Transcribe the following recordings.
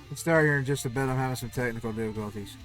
Let's start here in just a bit. I'm having some technical difficulties.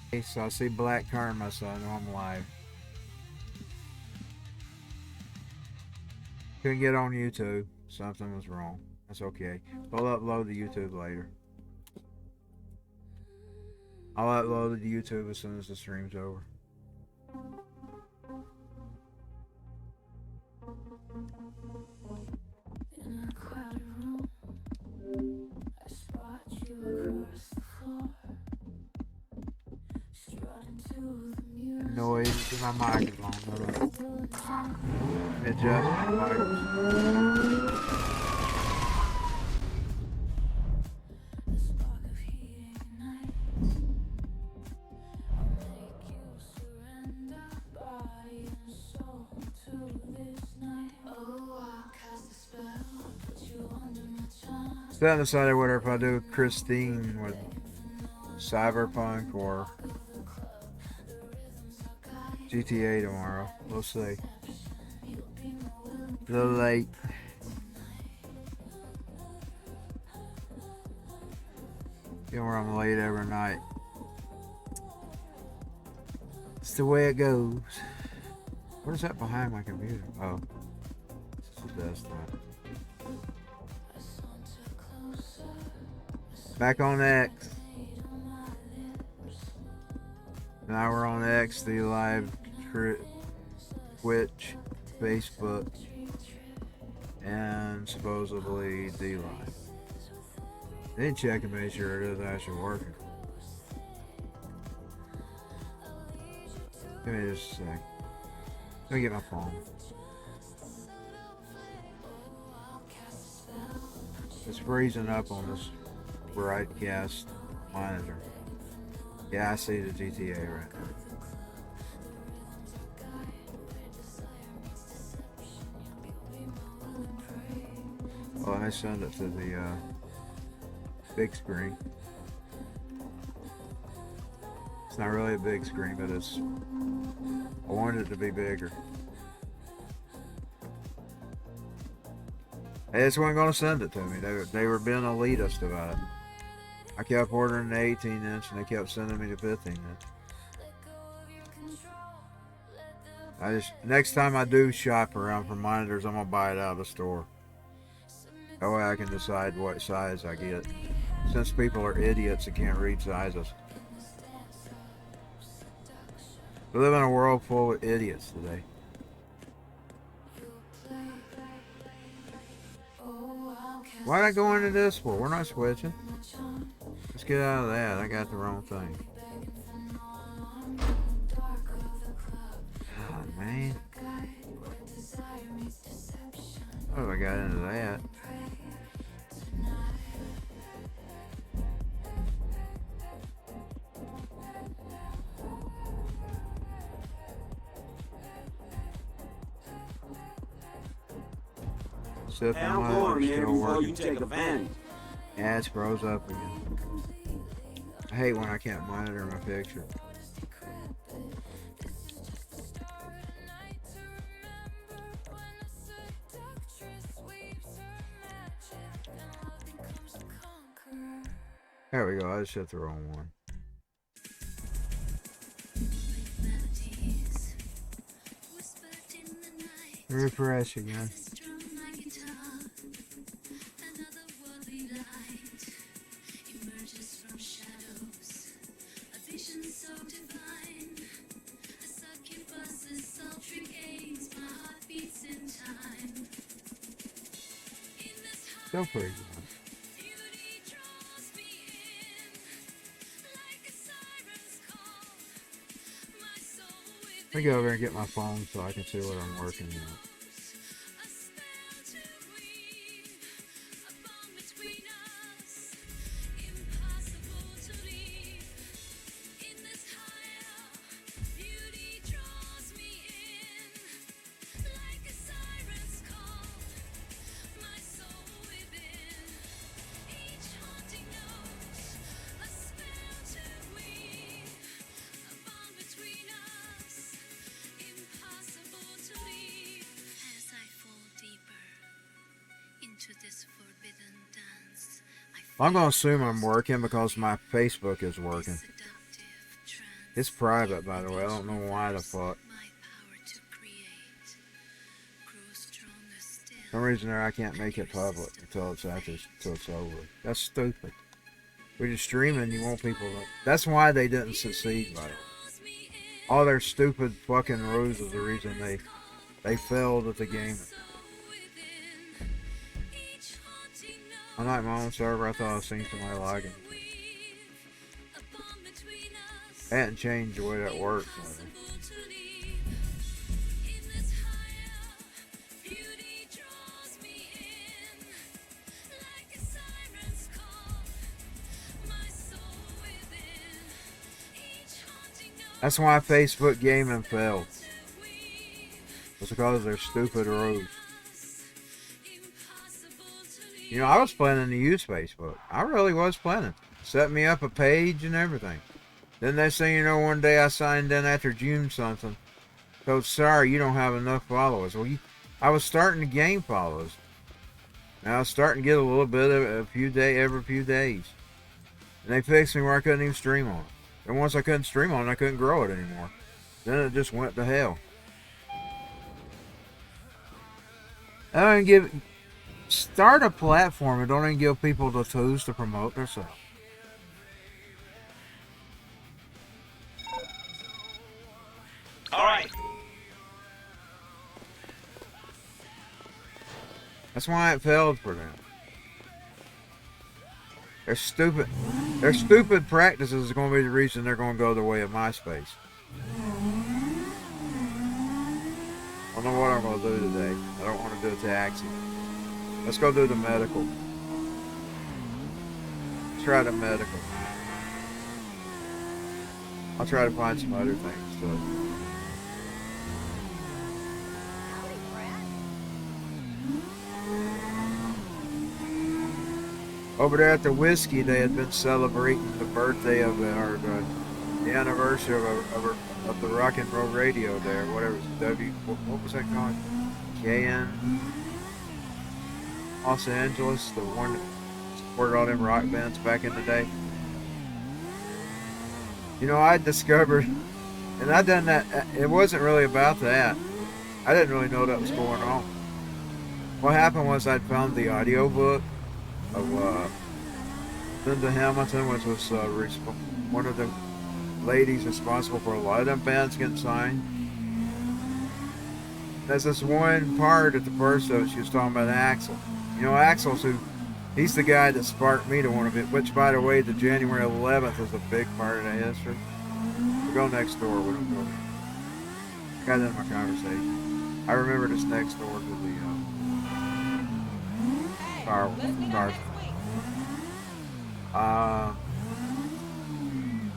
Okay, so I see black karma, so I know I'm live. Couldn't get on YouTube. Something was wrong. That's okay. We'll upload the YouTube later. I'll upload the YouTube as soon as the stream's over. In a crowded room, I spot you across the floor, strutting to the music. Noise in my microphone. Adjust my microphone. A spark of heat ignites. I'll make you surrender body and soul to this night. Oh, I'll cast a spell, put you under my charm. Still haven't decided whether if I do Christine with Cyberpunk or GTA tomorrow. We'll see. A little late. You know where I'm late every night. It's the way it goes. What is that behind my computer? Oh, it's the desktop. Back on X. Now we're on X, the live Twitch, Facebook, and supposedly D-Live. Then check and make sure it is actually working. Give me just a sec. Let me get my phone. It's freezing up on this broadcast monitor. Yeah, I see the GTA right now. Well, I send it to the big screen. It's not really a big screen, but it's. I wanted it to be bigger. They just weren't going to send it to me. They were being elitist about it. I kept ordering the 18-inch and they kept sending me the 15-inch. Next time I do shop around for monitors, I'm gonna buy it out of the store. That way I can decide what size I get. Since people are idiots and can't read sizes. We live in a world full of idiots today. Why'd I go into this for? We're not switching. Let's get out of that. I got the wrong thing. God, man. Oh, I got into that. Sipping Hey, I'm mud, going they're here still before working. you take advantage. Yeah, it scrolls up again. I hate when I can't monitor my picture. There we go, I just hit the wrong one. Refresh again. Still pretty good. Let me go over and get my phone so I can see what I'm working on. I'm going to assume I'm working because my Facebook is working. It's private, by the way. I don't know why the fuck. For some reason I can't make it public until it's over. That's stupid. We're just streaming, you want people to... That's why they didn't succeed, by the way. All their stupid fucking rules is the reason they failed at the game. I like my own server. I thought I was seeing somebody logging. I hadn't changed the way that works. That's why Facebook gaming failed. It's because of their stupid rules. You know, I was planning to use Facebook. I really was planning. Set me up a page and everything. Then next thing you know, one day I signed in after June something. So sorry, you don't have enough followers. Well, I was starting to gain followers. And I was starting to get a little bit of every few days. And they fixed me where I couldn't even stream on it. And once I couldn't stream on it, I couldn't grow it anymore. Then it just went to hell. I don't give... Start a platform and don't even give people the tools to promote themselves. Alright. That's why it failed for them. Their stupid practices is going to be the reason they're going to go the way of MySpace. I don't know what I'm going to do today. I don't want to do a taxi. Let's go do the medical. Let's try the medical. I'll try to find some other things too. Over there at the whiskey, they had been celebrating the birthday of the anniversary of the rock and roll radio there. Whatever, what was that called? KN. Los Angeles, the one that supported all them rock bands back in the day. You know, I discovered, and I done that, it wasn't really about that. I didn't really know that was going on. What happened was I'd found the audiobook of Linda Hamilton, which was one of the ladies responsible for a lot of them bands getting signed. There's this one part at the first of it, she was talking about Axl. You know, Axl's he's the guy that sparked me to want to be, which, by the way, the January 11th is a big part of the history. We go next door, we don't go there. Got that in my conversation. I remember this next door to the car.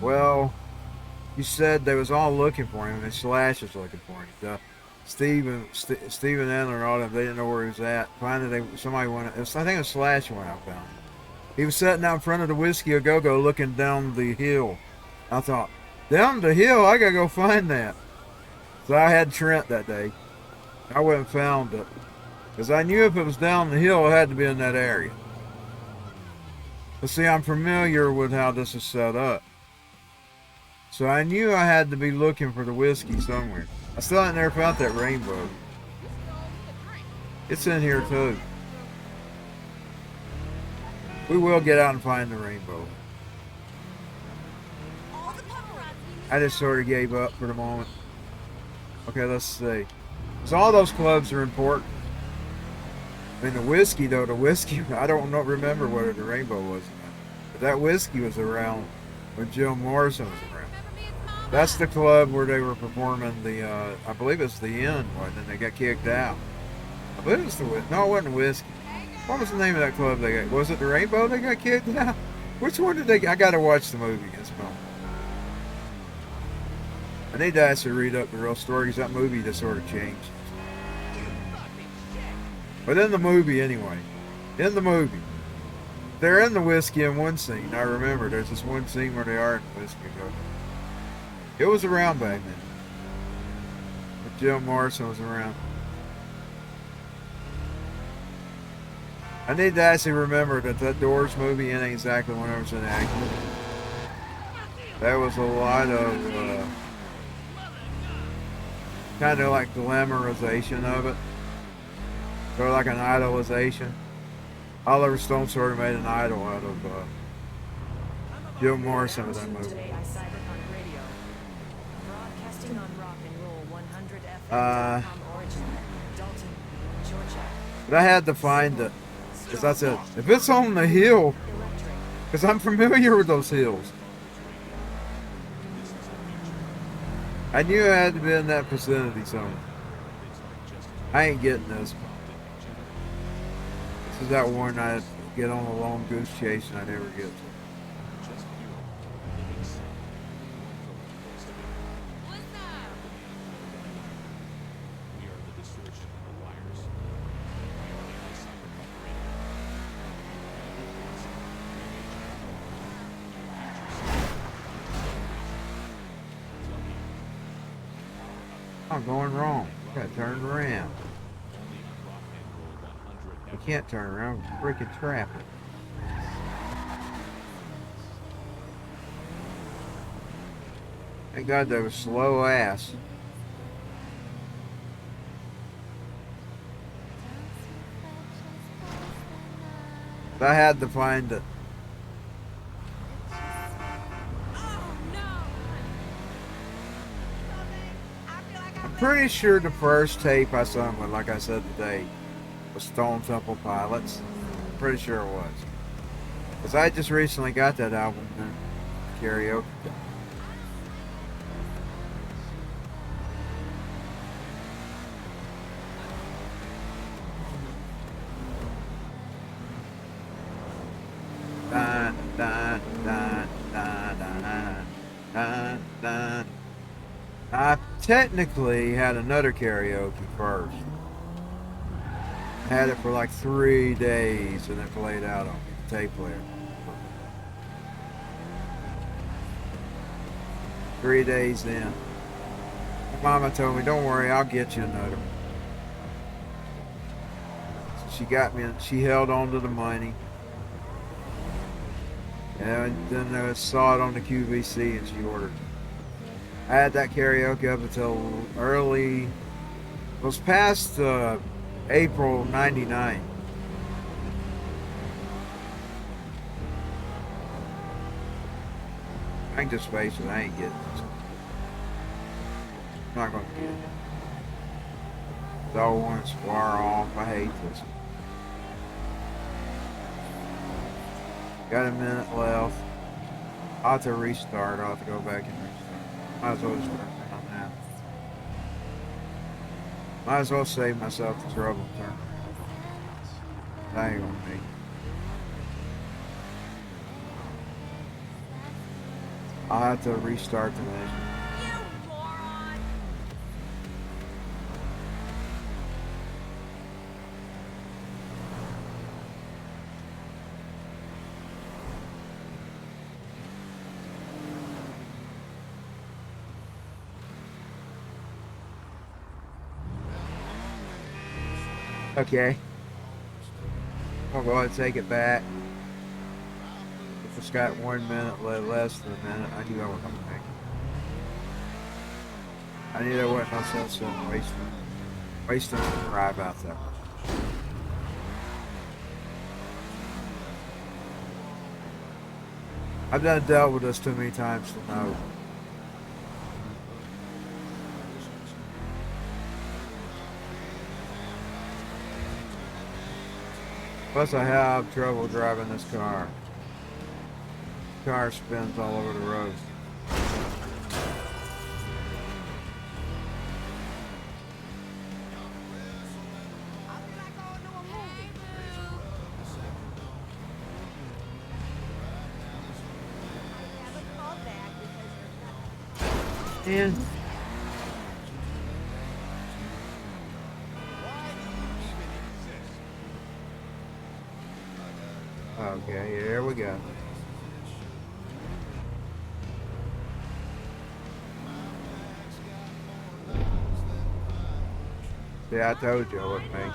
Well, you said they was all looking for him, and Slash was looking for him. Steven Adler and all them, they didn't know where he was at. Finally, somebody went. I think it was Slash went out found him. He was sitting out in front of the Whiskey A Go Go looking down the hill. I thought, down the hill, I gotta go find that. So I had Trent that day. I went and found it. Because I knew if it was down the hill, it had to be in that area. But see, I'm familiar with how this is set up. So I knew I had to be looking for the whiskey somewhere. I still ain't never found that rainbow. It's in here too. We will get out and find the rainbow. I just sort of gave up for the moment. Okay, let's see. So all those clubs are important. I mean, the whiskey, though, I don't remember whether the rainbow was. But that whiskey was around when Jim Morrison was around. That's the club where they were performing the, I believe it's the Inn, and then they got kicked out. I believe it's the whiskey. No, it wasn't the whiskey. What was the name of that club they got? Was it the Rainbow they got kicked out? Which one did they? I got to watch the movie this moment. I need to actually read up the real story because that movie just sort of changed. But in the movie, anyway, they're in the whiskey in one scene. I remember there's this one scene where they are in the whiskey. It was around back then. But Jim Morrison was around. I need to actually remember that Doors movie ain't exactly when I was in action. There was a lot of kind of like glamorization of it. Sort of like an idolization. Oliver Stone sort of made an idol out of Jim Morrison with that movie. But I had to find it. Because I said, if it's on the hill, because I'm familiar with those hills. I knew I had to be in that vicinity somewhere. I ain't getting this. This is that one I get on a long goose chase and I never get to. I'm going wrong. Gotta turn around. I can't turn around. Freaking traffic. Thank God that was slow ass. I had to find it. Pretty sure the first tape I sung with, like I said today, was Stone Temple Pilots. Pretty sure it was. Because I just recently got that album in karaoke. Dun, dun, dun, dun, dun, dun, dun. I technically had another karaoke first. I had it for like 3 days and then played out on the tape player. 3 days in. Mama told me, don't worry, I'll get you another one. So she got me, she held on to the money. And then I saw it on the QVC and she ordered it. I had that karaoke up until early, it was past April '99. I can just face it, I ain't getting this. I'm not gonna get it. It's all one square off, I hate this. Got a minute left. I'll have to restart, I'll have to go back and restart. Might as well just turn on that. Might as well save myself the trouble of turning. That ain't gonna be. I'll have to restart the mission. Okay. I'll go ahead and take it back. If it's got 1 minute less than a minute, I knew I wasn't gonna make it. I knew there wasn't no sense in wasting the drive out there. I've done dealt with this too many times to know. Plus, I have trouble driving this car. The car spins all over the road. And okay, here we go. Yeah, I told you I wouldn't make it.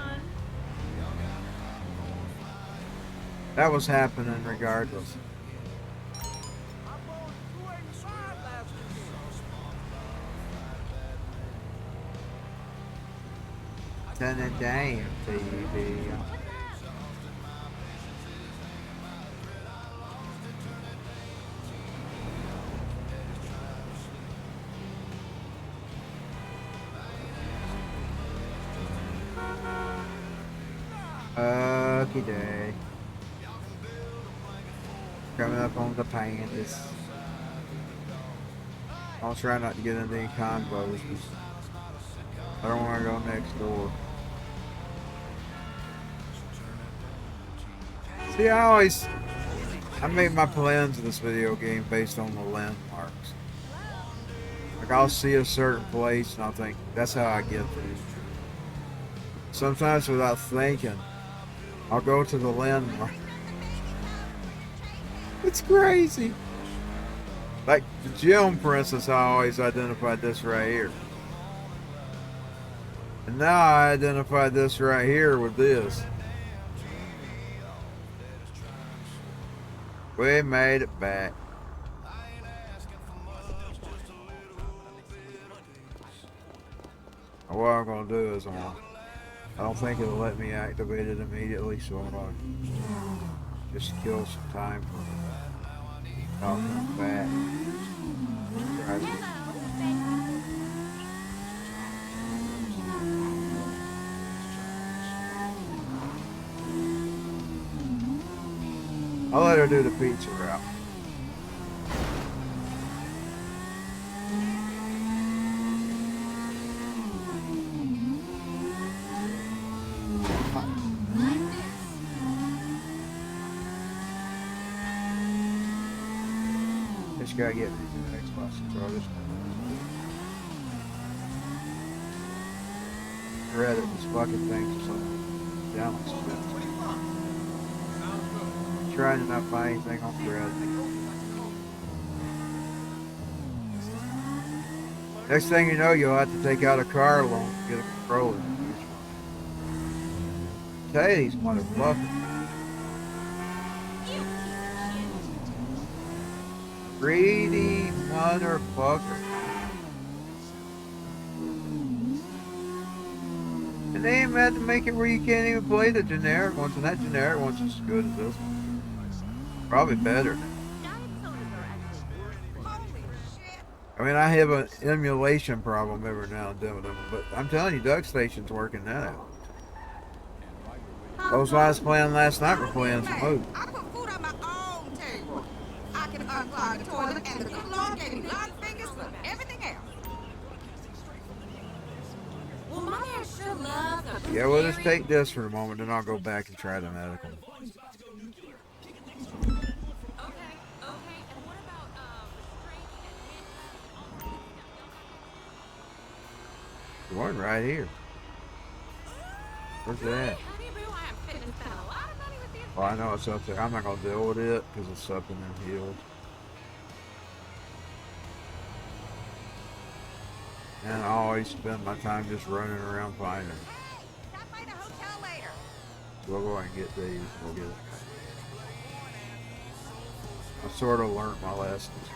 That was happening regardless. Turn it down, TV. Okie day. Coming up on the pandas. I'll try not to get into any convos. I don't want to go next door. See, I make my plans in this video game based on the landmarks. Like, I'll see a certain place and I'll think, that's how I get there. Sometimes without thinking, I'll go to the landmark. It's crazy. Like the gym, for instance, I always identified this right here. And now I identified this right here with this. We made it back. What I'm going to do is I don't think it'll let me activate it immediately, so I'm going to just kill some time for talking back. I'll let her do the pizza route. Just gotta get me to the Xbox controllers. Reddit, this fucking thing for something down like something. Trying to not buy anything on Reddit. Next thing you know, you'll have to take out a car loan to get a controller. Tell you these motherfuckers. Greedy motherfucker. And they even had to make it where you can't even play the generic ones, and that generic one's as good as this one. Probably better. I mean, I have an emulation problem every now and then with them, but I'm telling you, DuckStation's working that out. Those I was playing last night were playing some movies. I put food on my own table. I can unclog the toilet, and the good Lord gave me long fingers for everything else. Well, my man sure loves the Yeah, we'll just take this for a moment, then I'll go back and try the medical. One right here. Where's that? Well, I know it's up there. I'm not going to deal with it because it's up in them hills. And I always spend my time just running around finding it. Stop by the hotel We'll go ahead and get these. We'll get it. I sort of learned my lessons.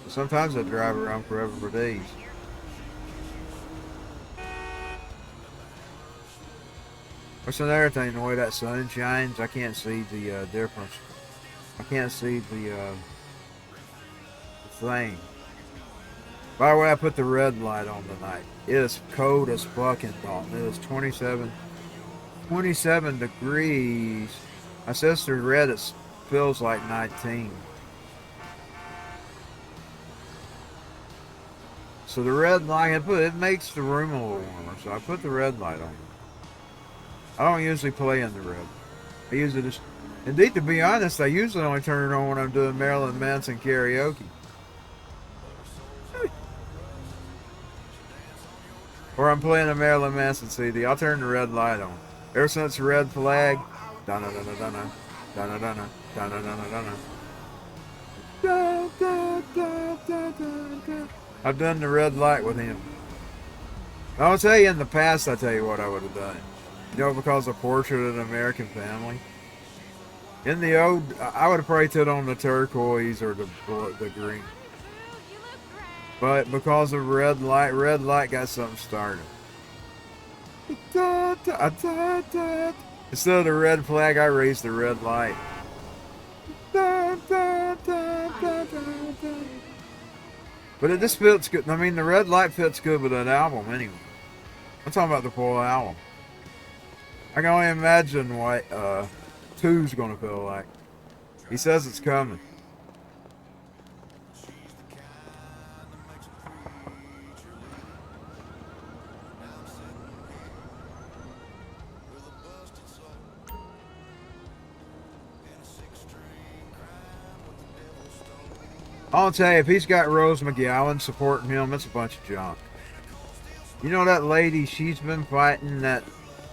Sometimes I drive around forever for days. What's another thing? The way that sun shines, I can't see the difference. I can't see the thing. By the way, I put the red light on tonight. It is cold as fucking Dalton. It is 27 degrees. My sister read it feels like 19. So the red light, it makes the room a little warmer. So I put the red light on. I don't usually play in the red. I usually just, indeed, to be honest, I usually only turn it on when I'm doing Marilyn Manson karaoke. Or I'm playing a Marilyn Manson CD. I'll turn the red light on. Ever since the red flag, dun dun dun dun dun dun dun dun dun dun. I've done the red light with him. I'll tell you, in the past, I tell you what I would have done. You know, because of Portrait of an American Family. In the old, I would have probably put on the turquoise or the green. But because of red light got something started. Instead of the red flag, I raised the red light. But it just fits good. I mean, the red light fits good with that album anyway. I'm talking about the full album. I can only imagine what 2's gonna feel like. He says it's coming. I'll tell you, if he's got Rose McGowan supporting him, it's a bunch of junk. You know that lady, she's been fighting that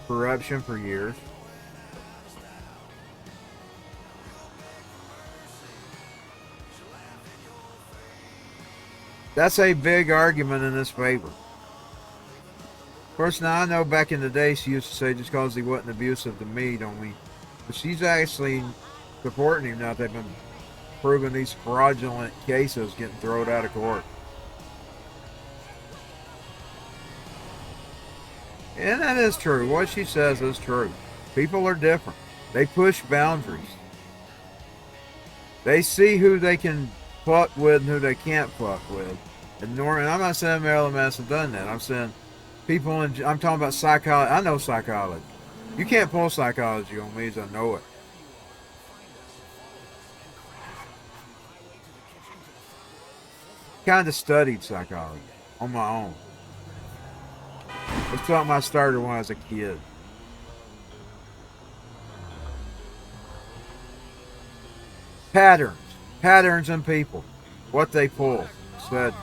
corruption for years. That's a big argument in his favor. Of course, now I know back in the day she used to say just because he wasn't abusive to me don't mean. But she's actually supporting him now. They've been proving these fraudulent cases getting thrown out of court. And that is true. What she says is true. People are different. They push boundaries. They see who they can fuck with and who they can't fuck with. And I'm not saying Marilyn Manson done that. I'm saying people, I'm talking about psychology. I know psychology. You can't pull psychology on me as I know it. Kind of studied psychology on my own. It's something I started when I was a kid. Patterns in people, what they pull, etc.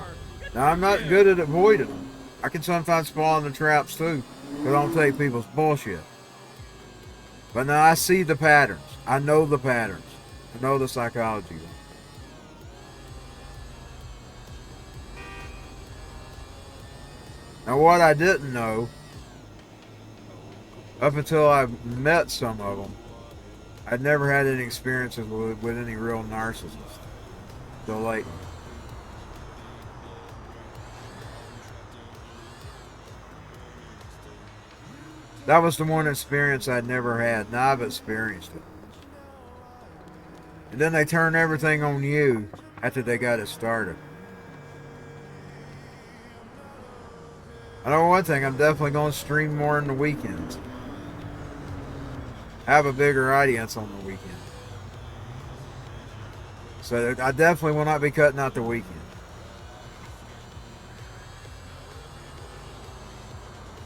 Now I'm not good at avoiding them. I can sometimes fall into traps too, because I don't take people's bullshit. But now I see the patterns. I know the patterns. I know the psychology. Now what I didn't know, up until I met some of them, I'd never had any experiences with any real narcissists. So like, that was the one experience I'd never had. Now I've experienced it. And then they turn everything on you after they got it started. I know one thing, I'm definitely going to stream more on the weekends. Have a bigger audience on the weekend. So I definitely will not be cutting out the weekend.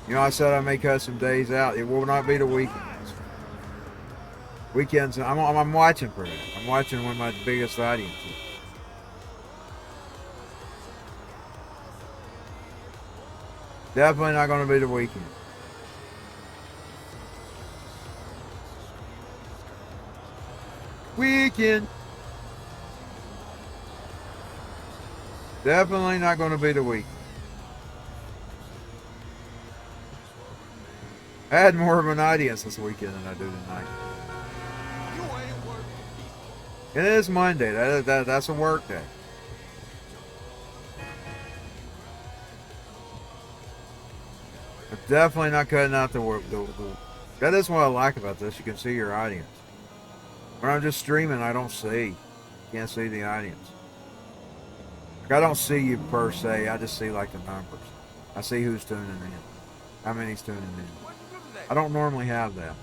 You know, I said I may cut some days out. It will not be the weekends. Weekends, I'm watching for that. I'm watching when my biggest audience is. Definitely not going to be the weekend. Weekend. Definitely not going to be the weekend. I had more of an audience this weekend than I do tonight. It is Monday. That's a work day. I'm definitely not cutting out the work. That is what I like about this. You can see your audience. When I'm just streaming, I don't see. Can't see the audience. Like, I don't see you per se. I just see like the numbers. I see who's tuning in. How many's tuning in. I don't normally have that.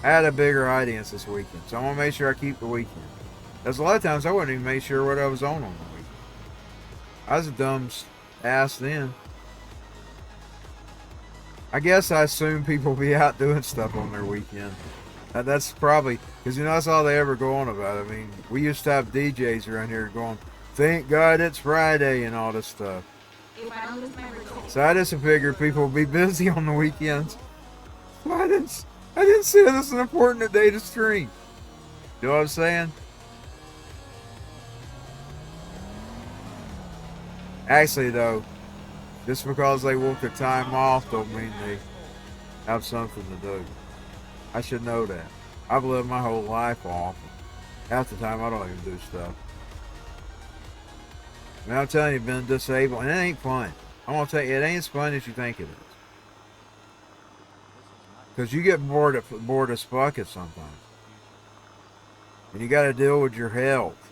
I had a bigger audience this weekend, so I want to make sure I keep the weekend. There's a lot of times I wouldn't even make sure what I was on the weekend. I was a dumb ass then. I guess I assume people be out doing stuff on their weekend. That's probably, because that's all they ever go on about. I mean, we used to have DJs around here going, thank God it's Friday and all this stuff. So I just figured people would be busy on the weekends. So I didn't see it as an important day to stream. You know what I'm saying? Actually, though, just because they want the time off don't mean they have something to do. I should know that. I've lived my whole life off. Half the time I don't even do stuff. I mean, I'm telling you, being disabled, and it ain't fun. I'm gonna tell you, it ain't as fun as you think it is. Because you get bored as fuck at sometimes. And you gotta deal with your health.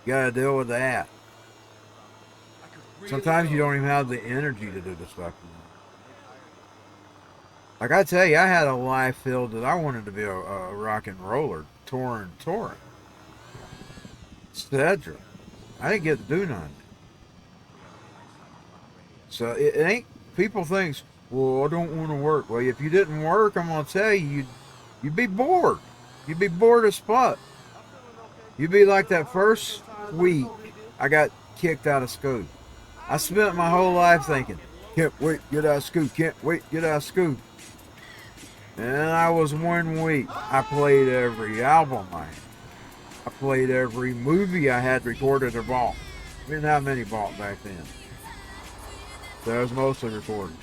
You gotta deal with that. Sometimes you don't even have the energy to do the stuff. Like I tell you, I had a life filled that I wanted to be a rock and roller, touring. Cedric. I didn't get to do nothing. So it ain't, people think, well, I don't want to work. Well, if you didn't work, I'm going to tell you, you'd be bored. You'd be bored as fuck. You'd be like that first week I got kicked out of school. I spent my whole life thinking, can't wait to get out of school, can't wait to get out of school. And I was 1 week. I played every album I had. I played every movie I had recorded or bought. I didn't have many bought back then. So I was mostly recorded.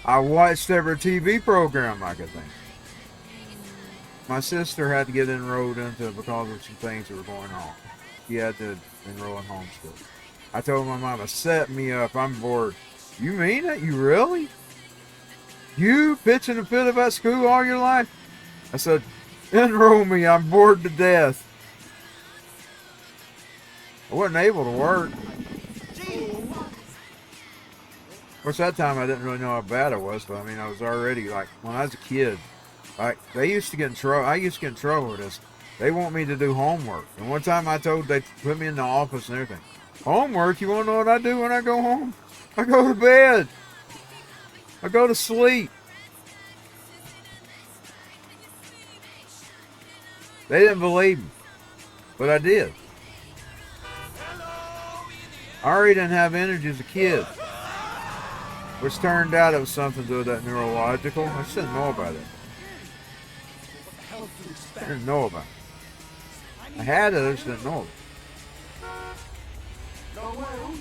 I watched every TV program I could think. My sister had to get enrolled into it because of some things that were going on. She had to enroll in homeschool. I told my mama, set me up, I'm bored. You mean it? You really? You pitching a fit about school all your life? I said, enroll me, I'm bored to death. I wasn't able to work. Of course, that time I didn't really know how bad it was, but I mean, I was already, like, when I was a kid, like, they used to get in trouble. I used to get in trouble with this. They want me to do homework. And one time I told, they put me in the office and everything. Homework? You want to know what I do when I go home? I go to bed. I go to sleep. They didn't believe me, but I did. I already didn't have energy as a kid, which turned out it was something to do with that neurological. I just didn't know about it. I didn't know about it. I had it, I just didn't know it.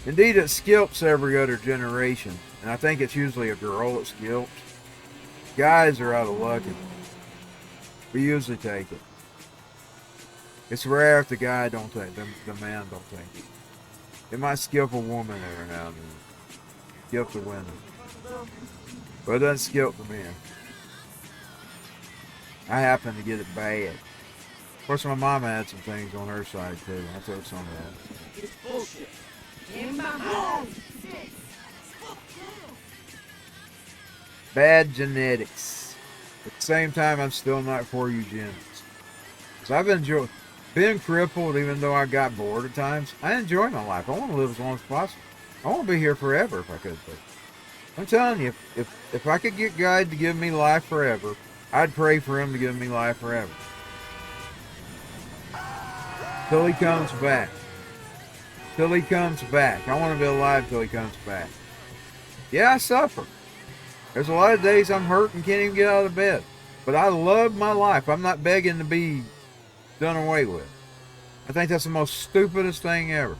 Indeed, it skips every other generation, and I think it's usually a girl that skips. Guys are out of luck. We usually take it. It's rare if the guy don't take it, the man don't take it. It might skip a woman every now and then. Skip the women. But it doesn't skip the men. I happen to get it bad. Of course, my mama had some things on her side too. I took some of that. It's bullshit. Bad genetics. At the same time, I'm still not for eugenics. So I've enjoyed being crippled, even though I got bored at times. I enjoy my life. I want to live as long as possible. I want to be here forever if I could be. I'm telling you, if I could get God to give me life forever, I'd pray for him to give me life forever. Till he comes back. Till he comes back. I want to be alive till he comes back. Yeah, I suffer. There's a lot of days I'm hurt and can't even get out of bed. But I love my life. I'm not begging to be done away with. I think that's the most stupidest thing ever.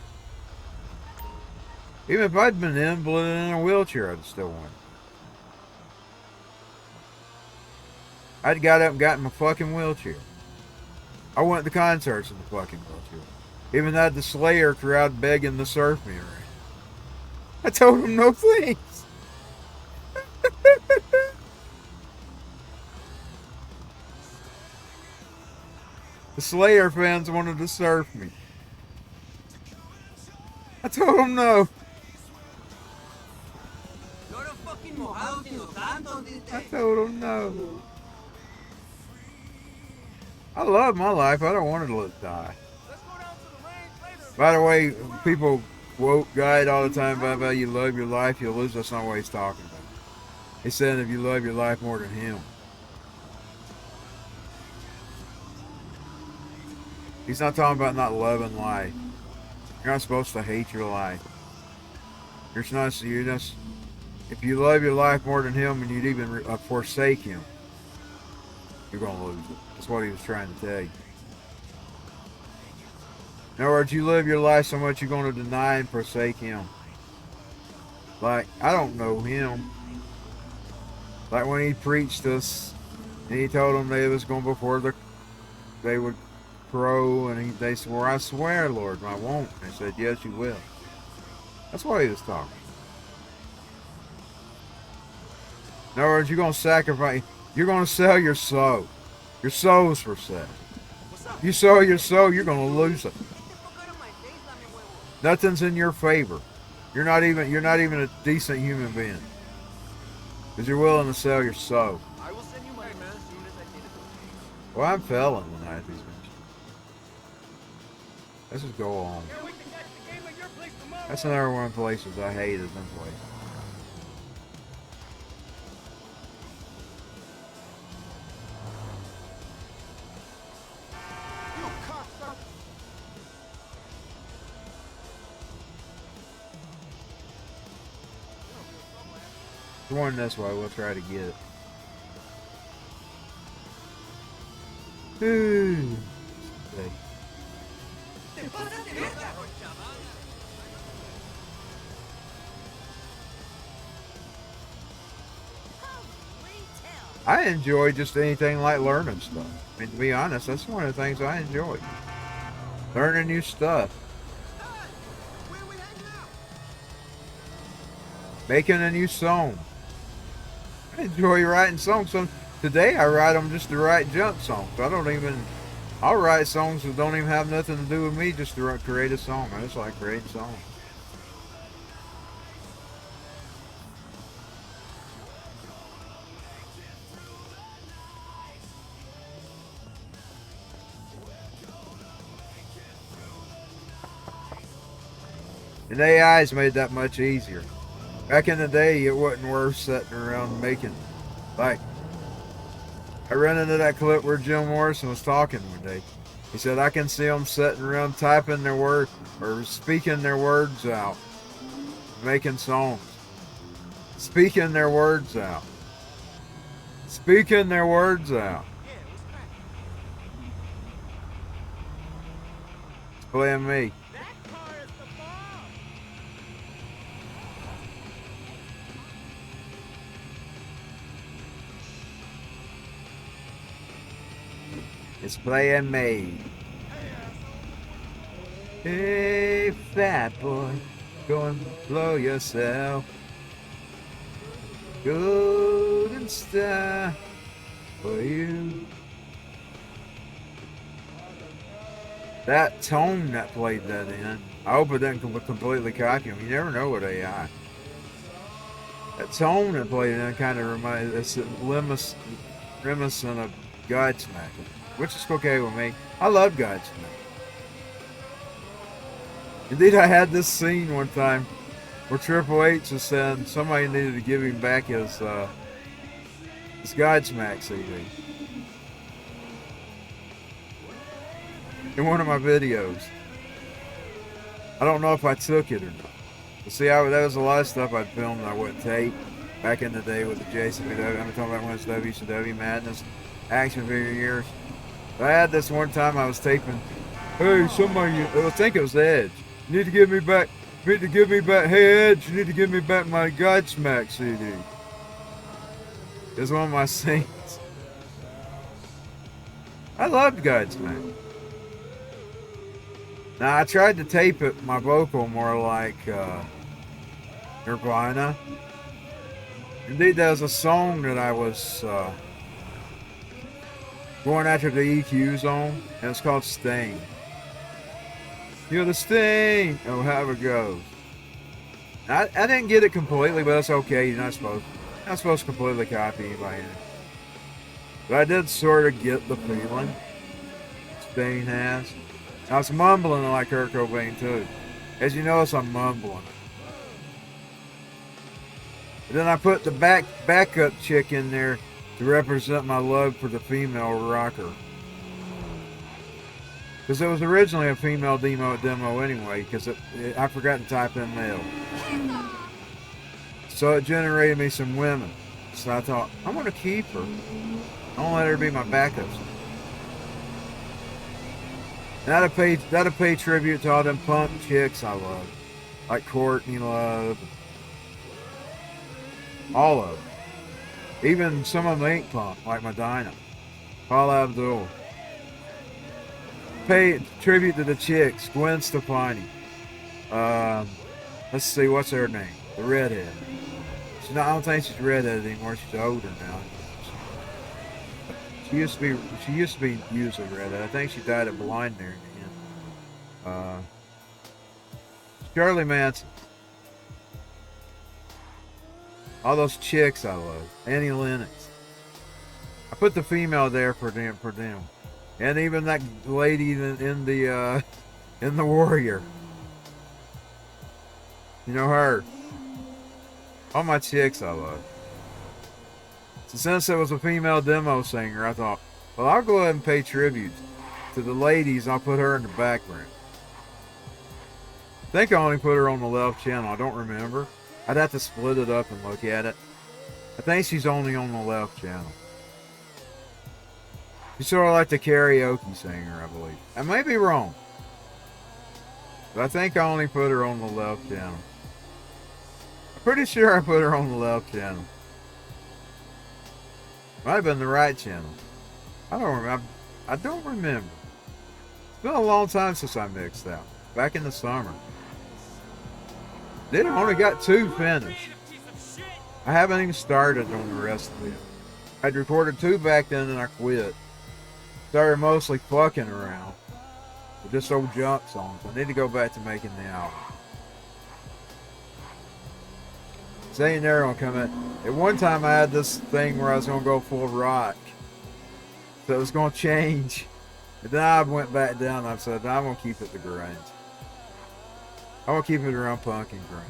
Even if I'd been invalid in a wheelchair, I'd still win. I'd got up and got in my fucking wheelchair. I went to concerts in the fucking wheelchair. Even had the Slayer crowd begging to surf me around. I told them no thanks. The Slayer fans wanted to surf me. I told them no. I told them no. I love my life. I don't want to let it die. By the way, people quote Guide all the time about you love your life, you'll lose. That's not what he's talking about. He's saying if you love your life more than him. He's not talking about not loving life. You're not supposed to hate your life. You're just, if you love your life more than him and you'd even forsake him, you're going to lose it. That's what he was trying to tell you. In other words, you live your life so much you're going to deny and forsake him. Like, I don't know him. Like when he preached us and he told them they was going before they would crow, and they swore, I swear, Lord, I won't. And they said, yes, you will. That's what he was talking. In other words, you're going to sacrifice, you're going to sell your soul. Your soul's for sale. You sell your soul, you're going to lose it. Nothing's in your favor. You're not even a decent human being. Because you're willing to sell your soul. Well, I'm failing tonight. Let's just go on. That's another one of the places I hate is them places. One this way, we'll try to get it. Ooh. Okay. I enjoy just anything like learning stuff. I mean, to be honest, that's one of the things I enjoy. Learning new stuff. Making a new song. I enjoy writing songs. Today I write them just to write junk songs. I'll write songs that don't even have nothing to do with me, just to create a song. I just like creating songs. And AI's made that much easier. Back in the day, it wasn't worth sitting around making. Like, I ran into that clip where Jim Morrison was talking one day. He said, I can see them sitting around typing their word or speaking their words out, making songs. Speaking their words out. Speaking their words out. It's playing me. It's playing me. Hey, fat boy, go and blow yourself. Golden star for you. That tone that played that in, I hope it didn't completely copy him. You never know with AI. That tone that played in kind of reminds us reminiscent of Godsmack, which is okay with me. I love Godsmack. Indeed, I had this scene one time where Triple H was saying somebody needed to give him back his Godsmack CD. In one of my videos. I don't know if I took it or not. But see, there was a lot of stuff I'd filmed that I wouldn't take back in the day with the JCW. I'm talking about when it's WCW Madness, action figure years. But I had this one time I was taping Hey, somebody, I think it was Edge. You need to give me back, hey Edge, you need to give me back my Godsmack CD. It's one of my scenes. I loved Godsmack. Now, I tried to tape it, my vocal, more like Nirvana. Indeed, there was a song that I was going after the EQs on, and it's called Sting. You're the Sting! Oh, however it goes. I didn't get it completely, but that's okay. You're not supposed to completely copy anybody. But I did sort of get the feeling Sting has. I was mumbling like Kurt Cobain too. As you notice, I'm mumbling. And then I put the backup chick in there to represent my love for the female rocker. Because it was originally a female demo anyway, because I forgot to type in male. So it generated me some women. So I thought, I'm going to keep her. I won't let her be my backup. And that'll pay tribute to all them punk chicks I love. Like Courtney Love. All of them. Even some of them ain't punk, like Medina. Paula Abdul. Pay tribute to the chicks. Gwen Stefani. Let's see, what's her name? The redhead. I don't think she's redheaded anymore. She's older now. She used to be usually redhead. I think she died of blind there in the end. Shirley Manson. All those chicks I love. Annie Lennox. I put the female there for them. And even that lady in the Warrior. You know her. All my chicks I love. So since it was a female demo singer, I thought, well, I'll go ahead and pay tribute to the ladies. I'll put her in the background. I think I only put her on the left channel. I don't remember. I'd have to split it up and look at it. I think she's only on the left channel. She's sort of like the karaoke singer, I believe. I may be wrong. But I think I only put her on the left channel. I'm pretty sure I put her on the left channel. Might have been the right channel. I don't remember. It's been a long time since I mixed out. Back in the summer. Then I only got 2 finished. I haven't even started on the rest of it. I'd recorded 2 back then and I quit. Started mostly fucking around with just old junk songs. I need to go back to making the album. Saying they're gonna come in. At one time I had this thing where I was gonna go full rock. So it was gonna change. But then I went back down and I said, I'm gonna keep it the grunge. I'm gonna keep it around punk and grunge.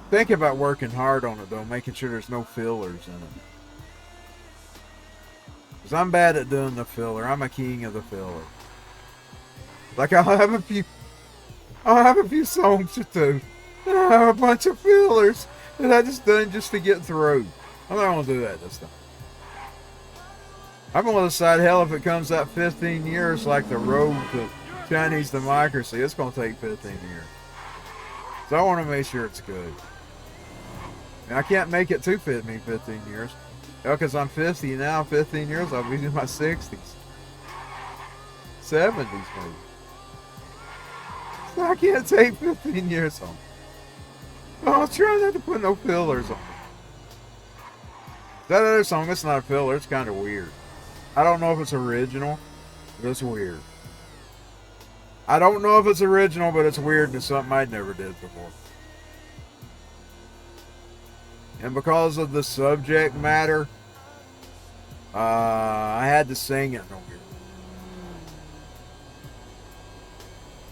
Think about working hard on it though, making sure there's no fillers in it. Because I'm bad at doing the filler. I'm a king of the filler. Like I'll have a few songs or 2. And I'll have a bunch of fillers that I just done just to get through. I'm not gonna do that this time. I'm gonna decide, hell, if it comes out 15 years like the road to Chinese democracy, it's gonna take 15 years. So I want to make sure it's good. And I can't make it to fit me 15 years. Because I'm 50 now, 15 years, I'll be in my 60s. 70s maybe. So I can't take 15 years on. Oh, I'm trying not to put no fillers on. That other song, it's not a filler, it's kind of weird. I don't know if it's original, but it's weird. I don't know if it's original, but it's weird and it's something I never did before. And because of the subject matter, I had to sing it on here.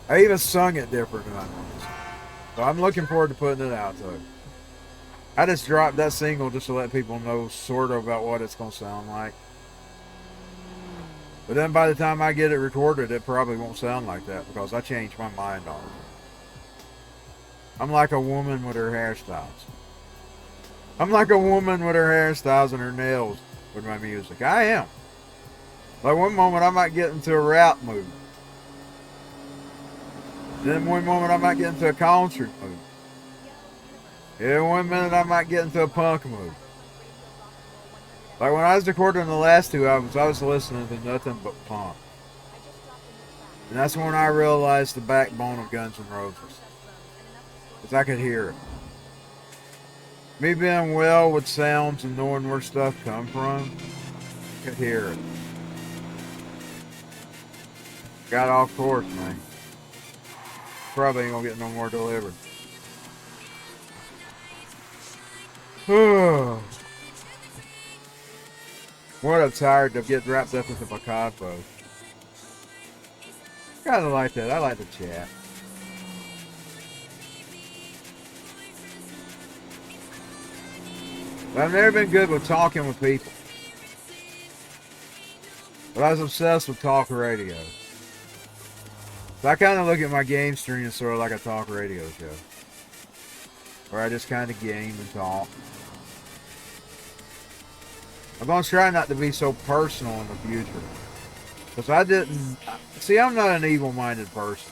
I even sung it different than I normally sing. So I'm looking forward to putting it out too. I just dropped that single just to let people know sort of about what it's going to sound like. But then by the time I get it recorded, it probably won't sound like that because I changed my mind on it. I'm like a woman with her hairstyles. I'm like a woman with her hairstyles and her nails with my music. I am. Like one moment I might get into a rap mood. Then one moment I might get into a concert mood. Yeah, one minute I might get into a punk mood. Like when I was recording the last two albums, I was listening to nothing but punk. And that's when I realized the backbone of Guns N' Roses. Because I could hear it. Me being well with sounds and knowing where stuff come from, I could hear it. Got off course, man. Probably ain't gonna get no more delivered. What I'm tired of getting wrapped up into my convo. Kinda like that. I like to chat. But I've never been good with talking with people. But I was obsessed with talk radio. So I kind of look at my game stream as sort of like a talk radio show. Where I just kind of game and talk. I'm going to try not to be so personal in the future. Because I didn't... See, I'm not an evil-minded person.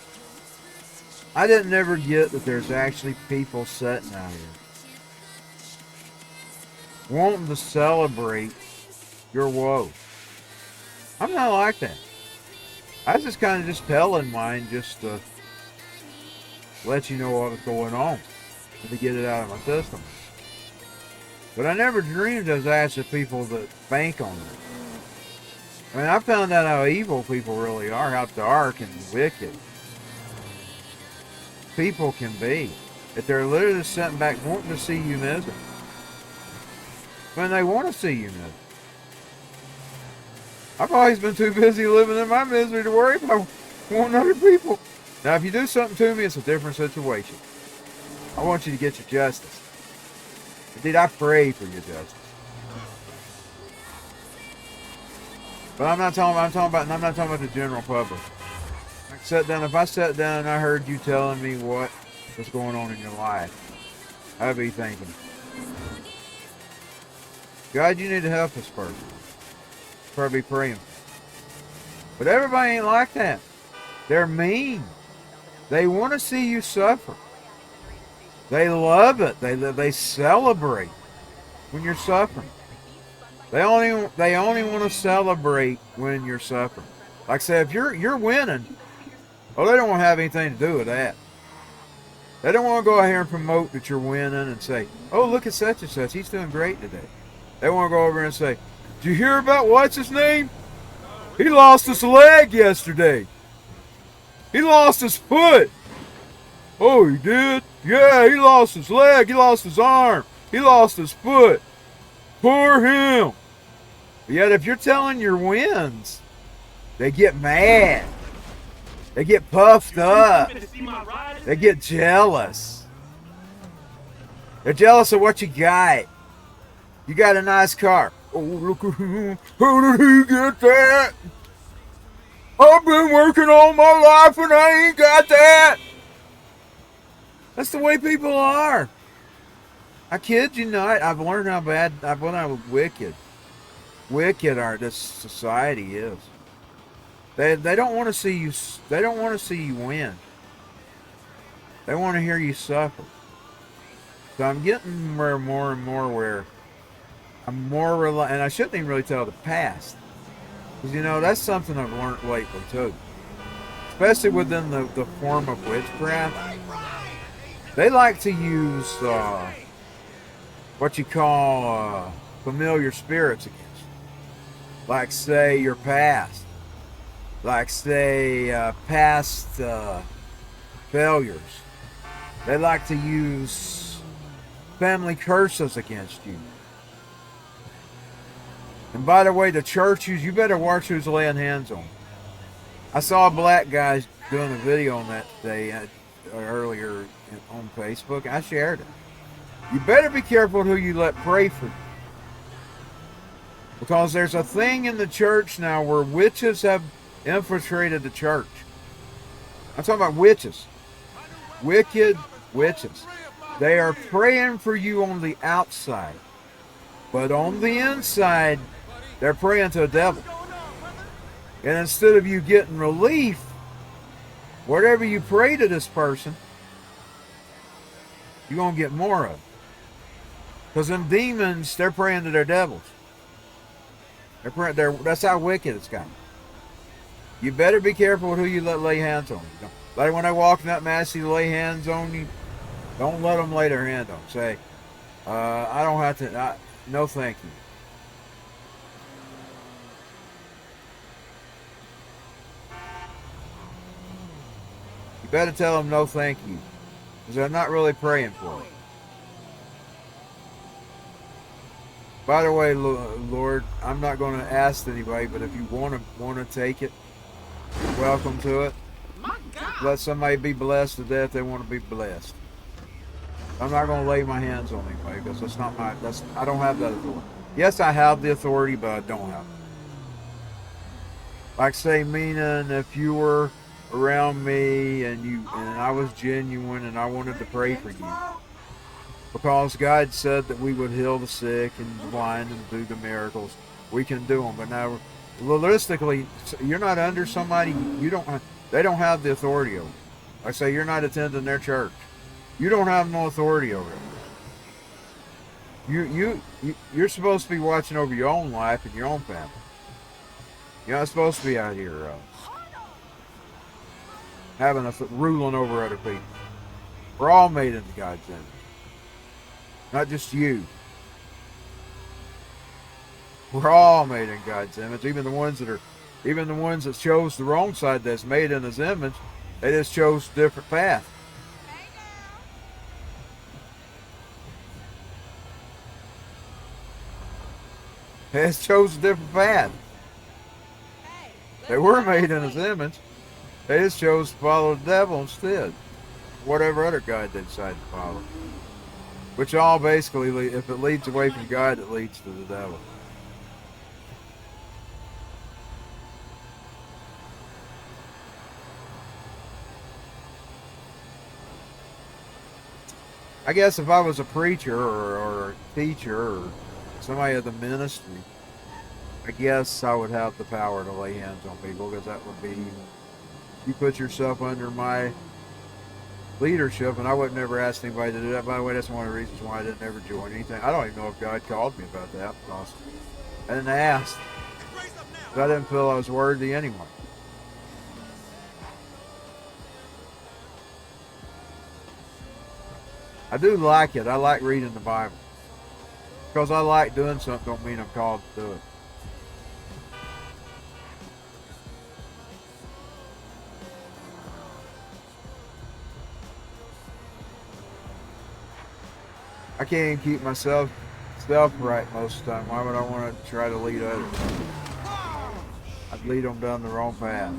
I didn't ever get that there's actually people sitting out here wanting to celebrate your woe. I'm not like that. I was just kind of just telling mine just to let you know what was going on and to get it out of my system. But I never dreamed of actually people that bank on it. I mean, I found out how evil people really are, how dark and wicked people can be. That they're literally sitting back wanting to see you miserable. When they want to see you miserable. I've always been too busy living in my misery to worry about wanting other people. Now, if you do something to me, it's a different situation. I want you to get your justice. Indeed, I pray for your justice. But I'm not talking about the general public. If I sat down and I heard you telling me what was going on in your life, I'd be thinking, God, you need to help this person. Probably praying. But everybody ain't like that. They're mean. They want to see you suffer. They love it. They celebrate when you're suffering. They only want to celebrate when you're suffering. Like I said, if you're winning, oh, they don't want to have anything to do with that. They don't want to go out here and promote that you're winning and say, oh, look at such and such. He's doing great today. They want to go over and say, did you hear about what's his name? He lost his leg yesterday. He lost his foot. Oh, he did? Yeah, he lost his leg. He lost his arm. He lost his foot. Poor him. Yet if you're telling your wins, they get mad. They get puffed up. They get jealous. They're jealous of what you got. You got a nice car. Oh, look at him. How did he get that? I've been working all my life and I ain't got that. That's the way people are. I kid you not. I've learned how wicked this society is. They don't want to see you. They don't want to see you win. They want to hear you suffer. So I'm getting more and more where I'm more and I shouldn't even really tell the past, because that's something I've learned lately too, especially within the form of witchcraft. They like to use what you call familiar spirits against you. Like say your past, like say past failures. They like to use family curses against you. And by the way, the churches, you better watch who's laying hands on. I saw a black guy doing a video on that today, earlier on Facebook. I shared it. You better be careful who you let pray for you. Because there's a thing in the church now where witches have infiltrated the church. I'm talking about witches. Wicked witches. They are praying for you on the outside. But on the inside, they're praying to the devil. And instead of you getting relief, whatever you pray to this person, you're going to get more of. Because them demons, they're praying to their devils. That's how wicked it's gotten. You better be careful with who you let lay hands on you. Like when they walk in that mass, you lay hands on you, don't let them lay their hand on. Say, I don't have to, no thank you. You better tell them no thank you. Because they're not really praying for it. By the way, Lord, I'm not going to ask anybody, but if you want to take it, you're welcome to it. My God. Let somebody be blessed to death. They want to be blessed. I'm not going to lay my hands on anybody because that's not my. I don't have that authority. Yes, I have the authority, but I don't have it. Like say, meaning if you were around me and I was genuine and I wanted to pray for you. Because God said that we would heal the sick and the blind and do the miracles. We can do them. But now, realistically, you're not under somebody. They don't have the authority over you. I say you're not attending their church. You don't have no authority over them. You're supposed to be watching over your own life and your own family. You're not supposed to be out here ruling over other people. We're all made into God's image. Not just you. We're all made in God's image. Even the ones that chose the wrong side that's made in His image, they just chose a different path. They just chose a different path. They were made in His image. They just chose to follow the devil instead. Whatever other God they decide to follow. Which all basically, if it leads away from God, it leads to the devil. I guess if I was a preacher or a teacher or somebody of the ministry, I guess I would have the power to lay hands on people because that would be, you put yourself under my leadership, and I would never ask anybody to do that. By the way, that's one of the reasons why I didn't ever join anything. I don't even know if God called me about that because I didn't ask. I didn't feel I was worthy anyway. I do like it. I like reading the Bible. Because I like doing something don't mean I'm called to do it. I can't even keep myself right most of the time. Why would I want to try to lead others? I'd lead them down the wrong path.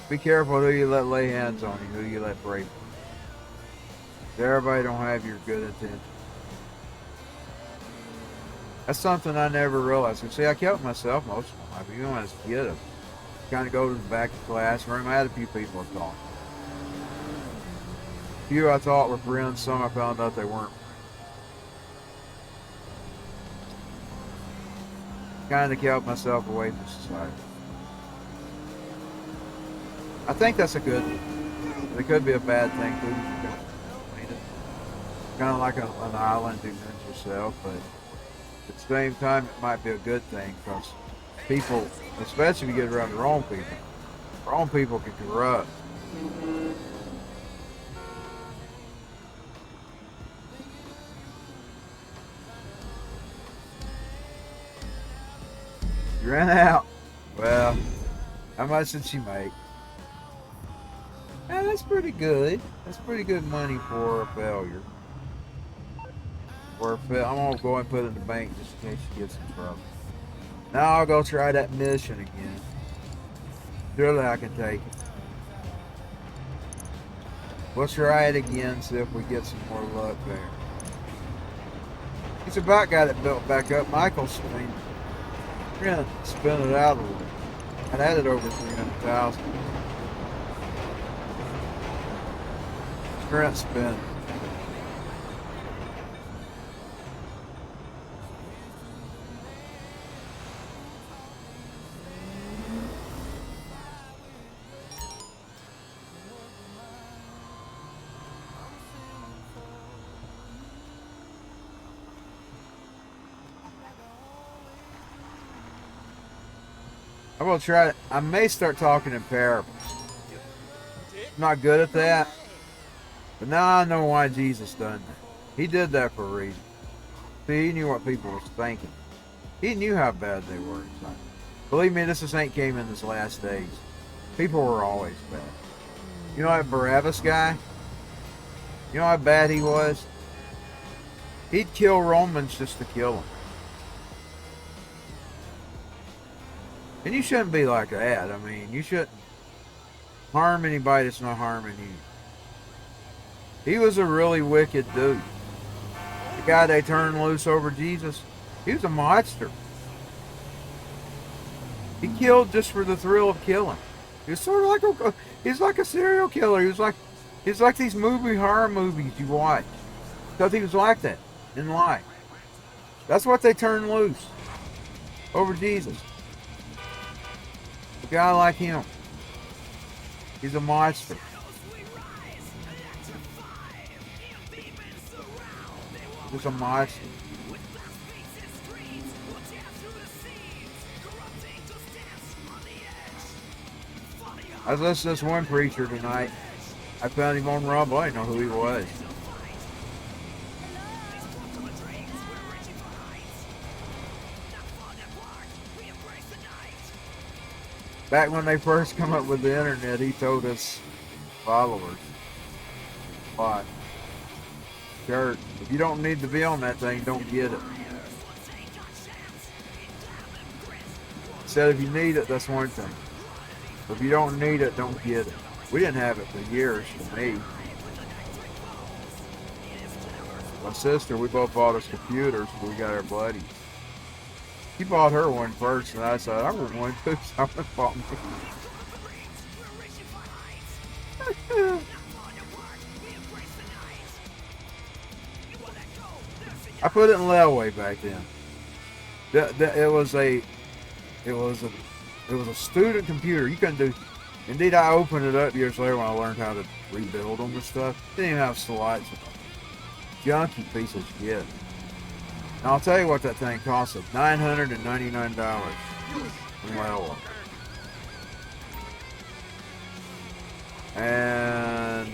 Be careful who you let lay hands on you, who you let pray for. Everybody don't have your good intentions. That's something I never realized. And see, I kept myself most of my life. Even when I was a kid, I kind of go to the back of the classroom. I had a few people I thought. A few I thought were friends. Some I found out they weren't. Kind of kept myself away from society. I think that's a good thing. It could be a bad thing too. Kind of like an island you mentioned yourself, but at the same time, it might be a good thing because people, especially if you get around the wrong people can corrupt. You ran out. Well, how much did she make? Yeah, that's pretty good. That's pretty good money for a failure. I'm gonna go and put it in the bank just in case she gets in trouble. Now I'll go try that mission again. Surely I can take it. We'll try it again, see if we get some more luck there. He's about got it built back up. Michael's, we're gonna spin it out a little. I had it over 300,000. Trent spin. I will try. I may start talking in parables. I'm not good at that, but now I know why Jesus done that. He did that for a reason. See, he knew what people were thinking. He knew how bad they were. Believe me, this ain't came in this last days. People were always bad. You know that Barabbas guy? You know how bad he was? He'd kill Romans just to kill them. And you shouldn't be like that. I mean, you shouldn't harm anybody that's not harming you. He was a really wicked dude. The guy they turned loose over Jesus, he was a monster. He killed just for the thrill of killing. He was sort of like a serial killer. He's like these horror movies you watch. Because he was like that in life. That's what they turned loose over Jesus. A guy like him. He's a monster. He's a monster. I was listening to this one preacher tonight. I found him on Rumble. I didn't know who he was. Back when they first come up with the internet, he told us followers, "Why, church, if you don't need to be on that thing, don't get it." He said if you need it, that's one thing. But if you don't need it, don't get it. We didn't have it for years, for me. My sister, we both bought us computers when we got our buddies. She bought her one first, and I said, I want one too, so I bought me. I put it in layaway back then. It was a student computer. You couldn't do. Indeed, I opened it up years later when I learned how to rebuild them and stuff. Didn't even have slots. Junky piece of shit. And I'll tell you what that thing cost us, $999 in layaway. And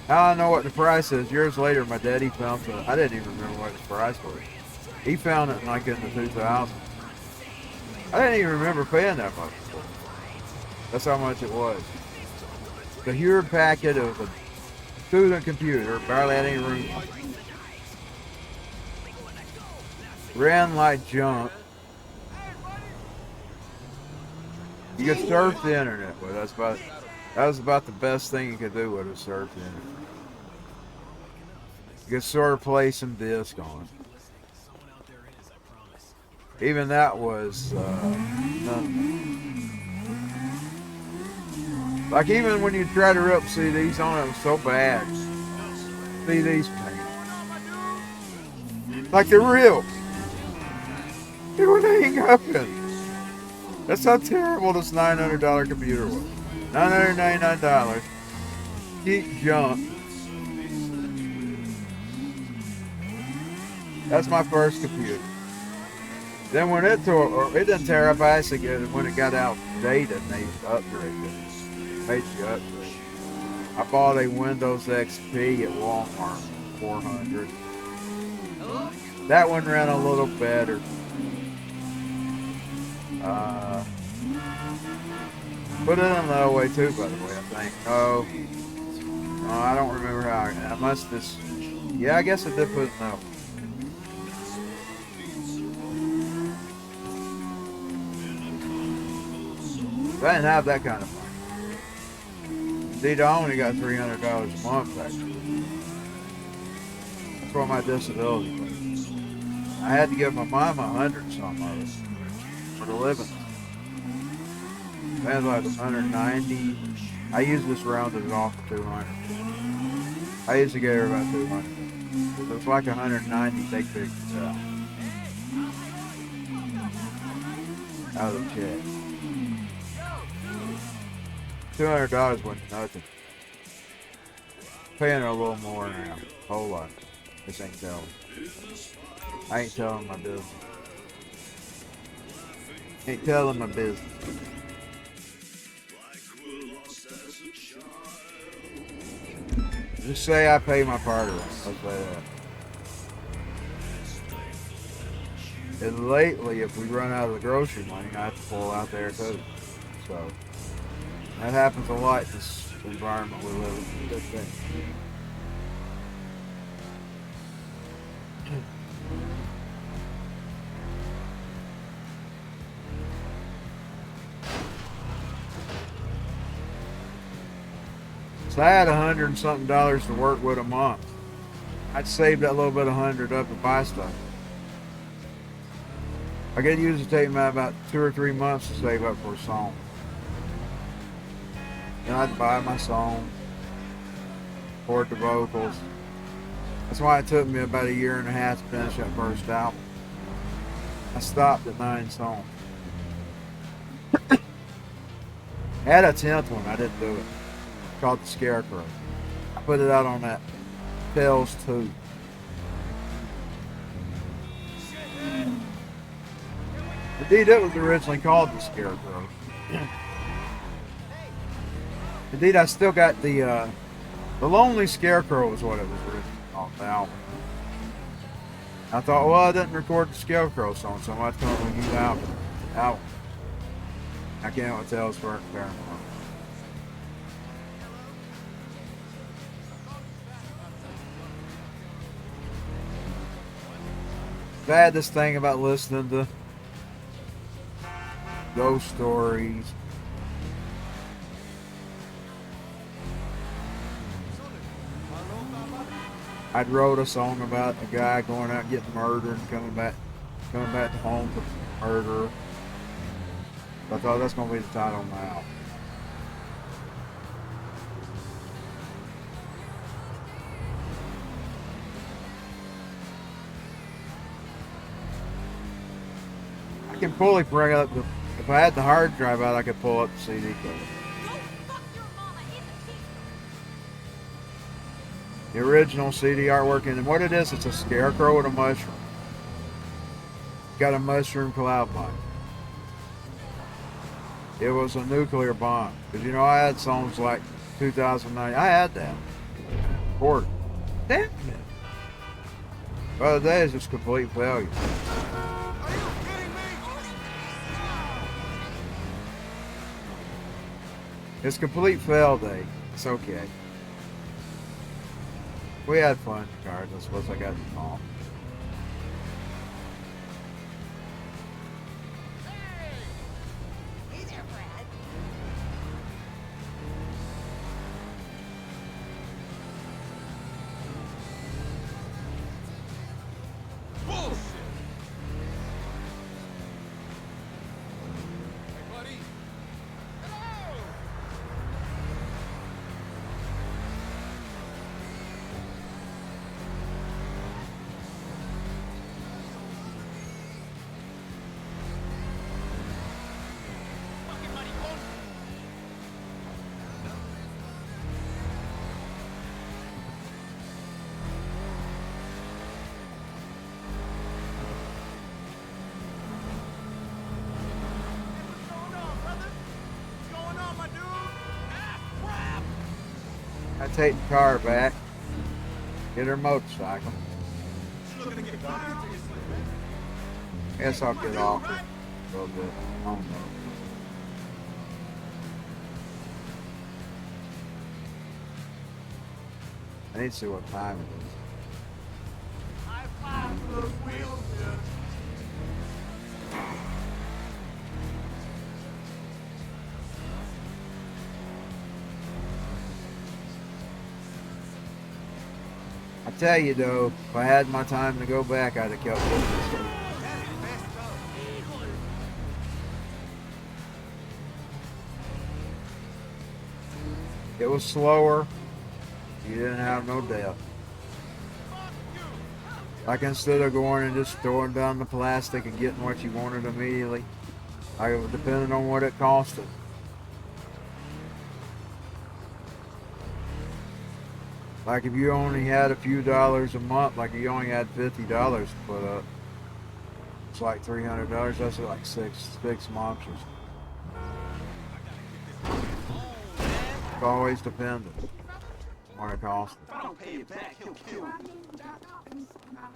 now I know what the price is. Years later, my daddy found it. I didn't even remember what the price was. He found it like in the 2000s. I didn't even remember paying that much for it. That's how much it was. The Hewlett Packard, it was a student computer, barely had any room. Ran like junk. You could surf the internet with it. That was about the best thing you could do with it, surf the internet. You could sort of play some disc on it. Even that was like even when you try to rip CDs on it, it was so bad. CDs pain. Like they're real. They would hang up in. That's how terrible this $900 computer was. $999. Cheap junk. That's my first computer. Then when it didn't tear up acid when it got outdated and they upgraded it. Made you upgrade. I bought a Windows XP at Walmart, $400. That one ran a little better. Put it in layaway too, by the way, I think. No, I don't remember how. I must just. Yeah, I guess I did put it in layaway. I didn't have that kind of money. Indeed, I only got $300 a month back then. That's what my disability was. I had to give my mom $100 some of it for the living. That's like 190. I usually just rounded it off to 200. I used to get her about 200. So it's like 190 take pictures out of the check. $200 wasn't nothing. Paying her a little more now. A whole lot. This ain't telling. I ain't telling my business. Ain't telling my business. Just say I pay my part of it. I'll say that. And lately, if we run out of the grocery money, I have to pull out there too. So that happens a lot in this environment we live in. Good thing. So I had $100 and something to work with a month. I'd save that little bit of $100 up and buy stuff. I could usually take me about 2 or 3 months to save up for a song. Then I'd buy my song, record the vocals. That's why it took me about 1.5 years to finish that first album. I stopped at 9 songs. I had a 10th one, I didn't do it. Called The Scarecrow. I put it out on that Tales 2. Indeed, it was originally called The Scarecrow. Indeed, I still got the Lonely Scarecrow was what it was originally called, the album. I thought, well, I didn't record the Scarecrow song, so I might come up with a new album. I can't help but tell it's for Paramore. I had this thing about listening to ghost stories. I'd wrote a song about a guy going out getting murdered and coming back to home for murder. I thought that's gonna be the title of my album. I can fully bring up the. If I had the hard drive out, I could pull up the CD cover. The original CD artwork, and what it is, it's a scarecrow with a mushroom. Got a mushroom cloud mine. It was a nuclear bomb. Because, you know, I had songs like 2009. I had that. Recorded. Damn it. The other day is just complete failure. It's complete fail day. It's okay. We had fun regardless once I got the call. Hey there, Brad. Bullshit! Hey, buddy. Hello! Fucking maricón. What's going on, brother? What's going on, my dude? Ah, crap! I take the car back. Get her motorcycle. You looking to get fired? Guess I'll get off it a little bit. I don't know. I need to see what time it is. High five for those wheels, dude. I tell you though, if I had my time to go back, I'd have kept this. It was slower. You didn't have no depth. Like instead of going and just throwing down the plastic and getting what you wanted immediately, like it was depending on what it costed. Like if you only had a few dollars a month, like you only had $50 to put up, it's like $300. That's like six months or something. It's always dependent on what it costs.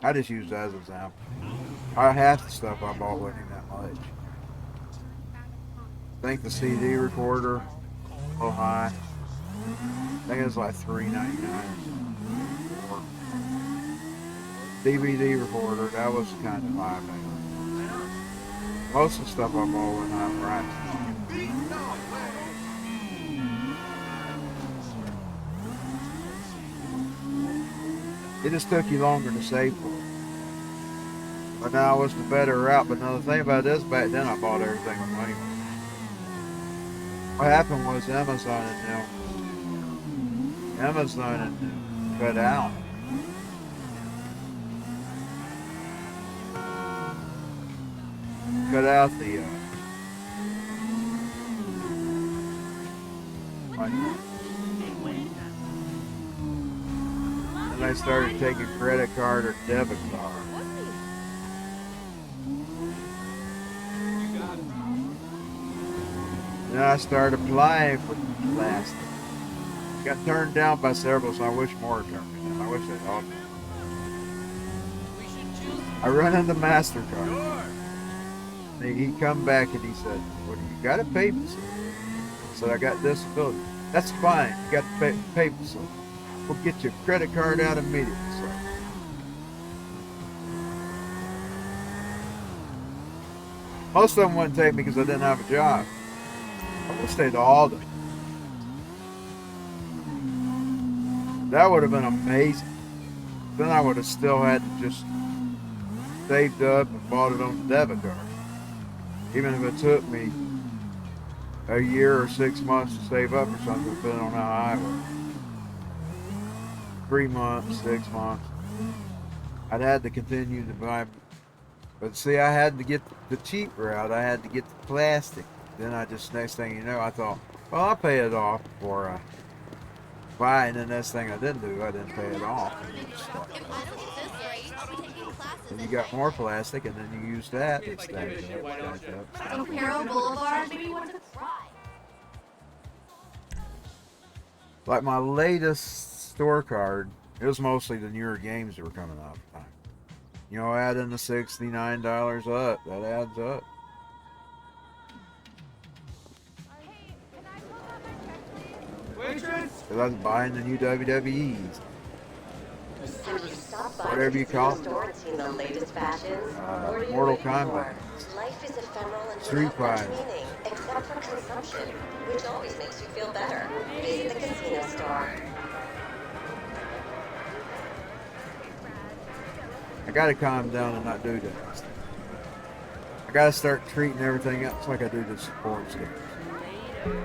I just use that as an example. Half the stuff I bought wasn't even that much. I think the CD recorder, a little high. I think it was like $3.99. DVD recorder, that was kind of high. Most of the stuff I bought wasn't high price. It just took you longer to save for it. But now was the better route. But another thing about this, back then I bought everything with money. What happened was Amazon cut out. Cut out the money. And they started taking credit card or debit card. Then I started applying for plastic. Got turned down by several, so I wish more turned me down. I wish they'd offered me. I run into MasterCard. He come back and he said, "Well, you got to pay for something." I said, "I got disability." "That's fine. You got to pay for something. We'll get your credit card out immediately, sir." Most of them wouldn't take me because I didn't have a job. I would have stayed to Alden. That would have been amazing. Then I would have still had to just saved up and bought it on the debit card. Even if it took me a year or 6 months to save up or something, depending on how high I was. 3 months, 6 months. I'd had to continue to buy. But see, I had to get the cheap route. I had to get the plastic. Then next thing you know, I thought, well, I'll pay it off before I buy. And the next thing I didn't do, I didn't pay it off. And you got more plastic, and then you use that. It's stacked up. So Carroll Boulevard, maybe you want to try. Like my latest store card, it was mostly the newer games that were coming out at the time. You know, adding the $69 up, that adds up. Because I was buying the new WWEs. Whatever you call it. Mortal Kombat. Life is ephemeral and Street without much Fighter. meaning, except for consumption, which always makes you feel better. Visit the casino store. I gotta calm down and not do that. I gotta start treating everything else like I do the sports games.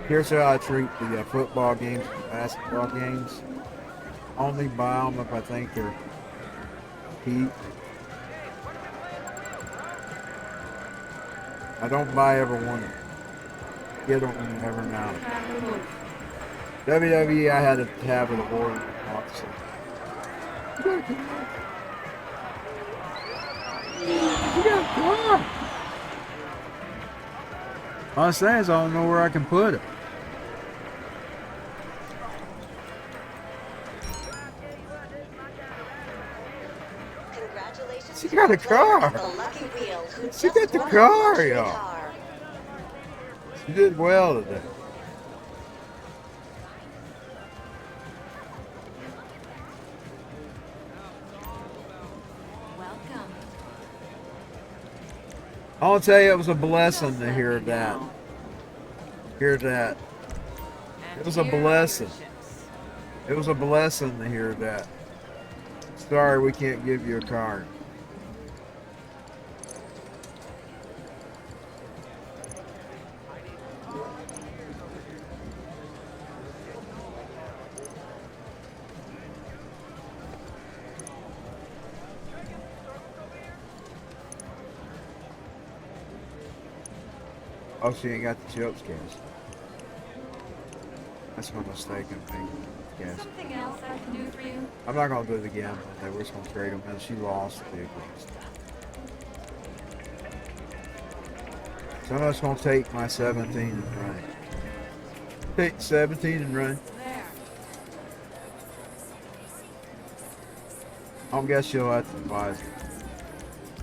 Here's how I treat the football games, basketball games. Only buy them if I think they're cheap. I don't buy every one of them. Get them every now and then. WWE, I had to have an award officer. You got a car. All I'm saying is I don't know where I can put it. Congratulations. She got a car. The lucky wheel who She just got the won a car, luxury y'all. car. You did well today. Welcome. I'll tell you, it was a blessing to hear that. Hear that. It was a blessing. It was a blessing to hear that. Sorry, we can't give you a card. Oh, she ain't got the chips gas. That's my mistake I'm making. Gas. Something else I can do for you? I'm not gonna do it again. We're just gonna trade them in. She lost the vehicle. So I'm just gonna take my 17 and run. Take 17 and run. There. I don't guess she'll have to advise me.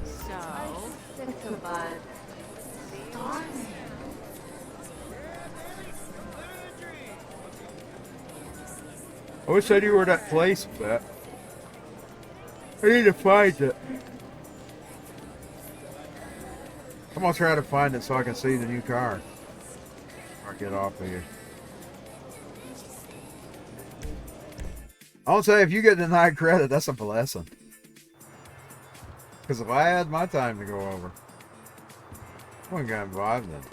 So, Sick to bud. Darn it. I wish I knew where that place was at. I need to find it. I'm gonna try to find it so I can see the new car. Or get off of here. I'll say if you get denied credit, that's a blessing. Because if I had my time to go over, I wouldn't get involved in it.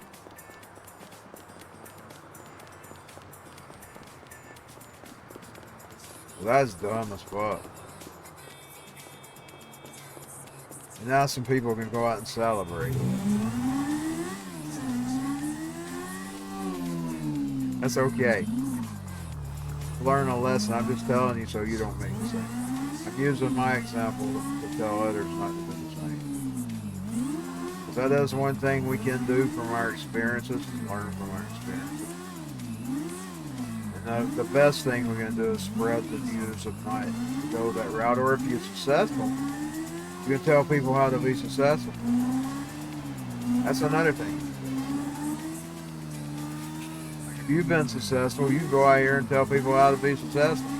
Well, that's dumb as fuck. And now some people can go out and celebrate. That's okay. Learn a lesson. I'm just telling you so you don't make the same. I'm using my example to tell others not to do the same. So that is one thing we can do from our experiences, is learn from our experiences. And the best thing we're going to do is spread the news of not to go that route. Or if you're successful, you can tell people how to be successful. That's another thing. If you've been successful, you can go out here and tell people how to be successful.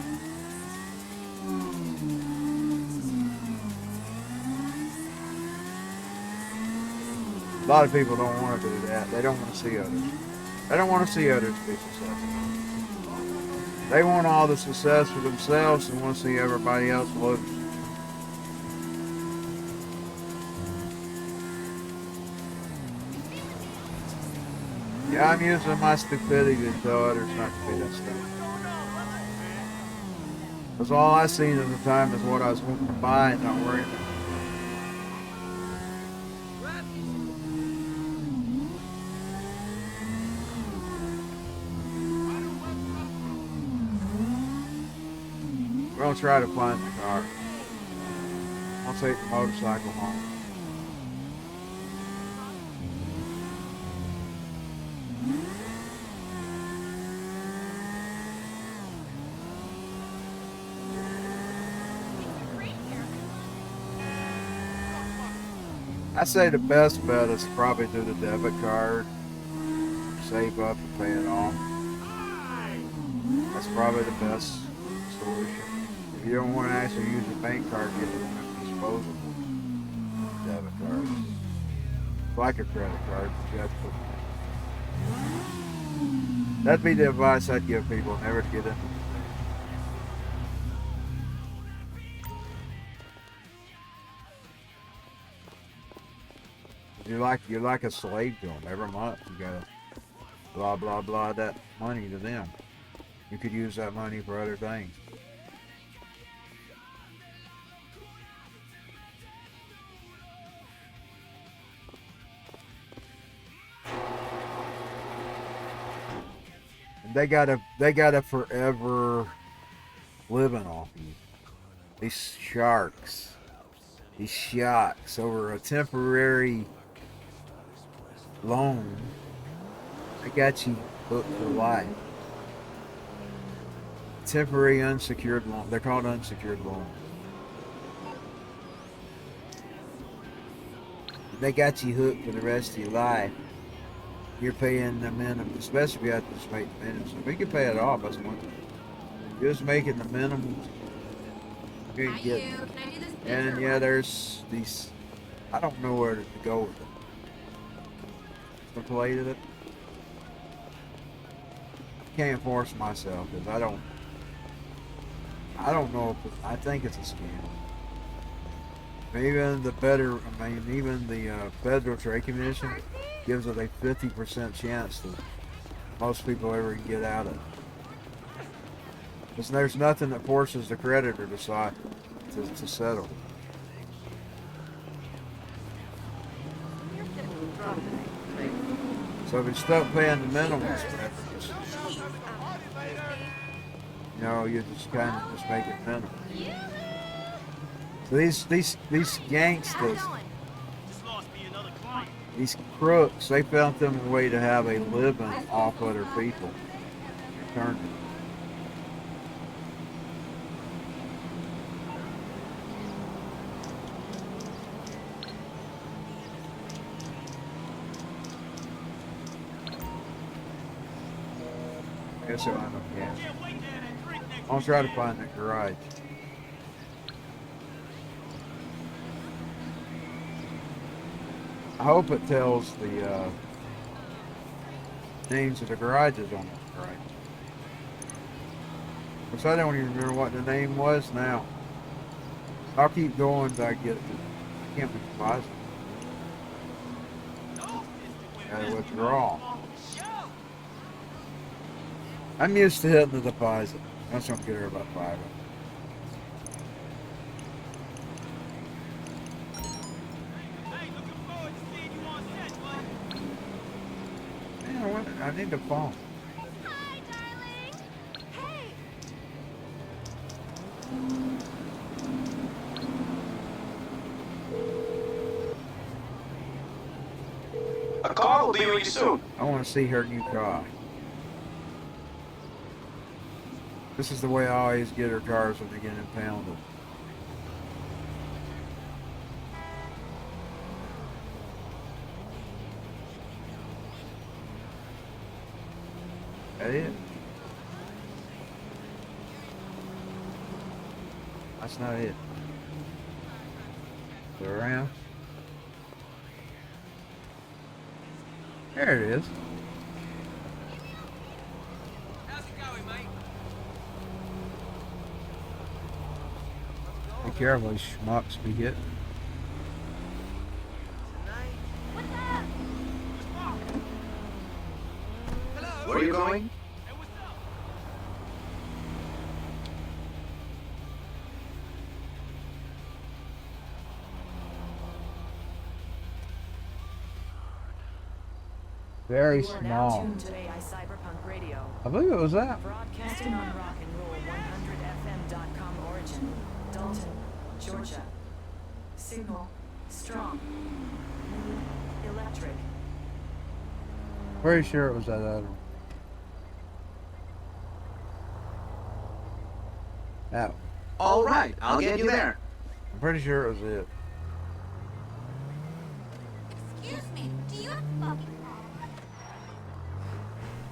A lot of people don't want to do that. They don't want to see others. They don't want to see others be successful. They want all the success for themselves and want to see everybody else lose. Yeah, I'm using my stupidity to tell others not to be that stupid. Because all I seen at the time is what I was wanting to buy and not worry about. We're going to try to find the car. I'll take the motorcycle home. I say the best bet is probably do the debit card, save up and pay it off. That's probably the best solution. If you don't want to actually use your bank card, get a disposable debit card. It's like a credit card, but you have to put it. That'd be the advice I'd give people, never to get into. You're like a slave to them. Every month you gotta blah blah blah that money to them. You could use that money for other things. And they gotta forever living off you. These sharks over a temporary loan. I got you hooked for life. Temporary unsecured loan. They're called unsecured loans. They got you hooked for the rest of your life. You're paying the minimum, especially if you have to just make the minimum. So if you can pay it off, that's one thing. You're just making the minimum. You can get. And yeah, there's these. I don't know where to go with it. Completed it. Can't force myself because I don't know if I think it's a scam. Even the Federal Trade Commission gives it a 50% chance that most people ever get out of it. Because there's nothing that forces the creditor to settle. So if you stop paying the minimum, you know, you just kind of just make it minimum. So these gangsters, Just lost me another client. these crooks, they found them a way to have a living off other people. Turned it. I guess I'll end up gas. Can't wait to have that drink next I'll try to find the garage. I hope it tells the names of the garages on it, right? Because I don't even remember what the name was now. I'll keep going until I get it. I can't be positive. Gotta withdraw. I'm used to hitting the deposit. That's what I'm getting about 5. Hey, looking forward to seeing you on set, bud. Man, I need the phone. Hi, darling. Hey. A car will be with you soon. I want to see her new car. This is the way I always get her cars when they get impounded. That it? That's not it. Go around. There it is. How's it going, mate? Be careful, these schmucks be hitting. What's up? Where are you going? Hey, what's up? Very You are now small. tuned to AI Cyberpunk Radio, I believe it was that. broadcasting on rock and roll 100fm.com origin, Dalton, Georgia. Signal, strong. Electric. Pretty sure it was that other one. That. All right, I'll get you there. I'm pretty sure it was it. Excuse me. Do you have a fucking phone?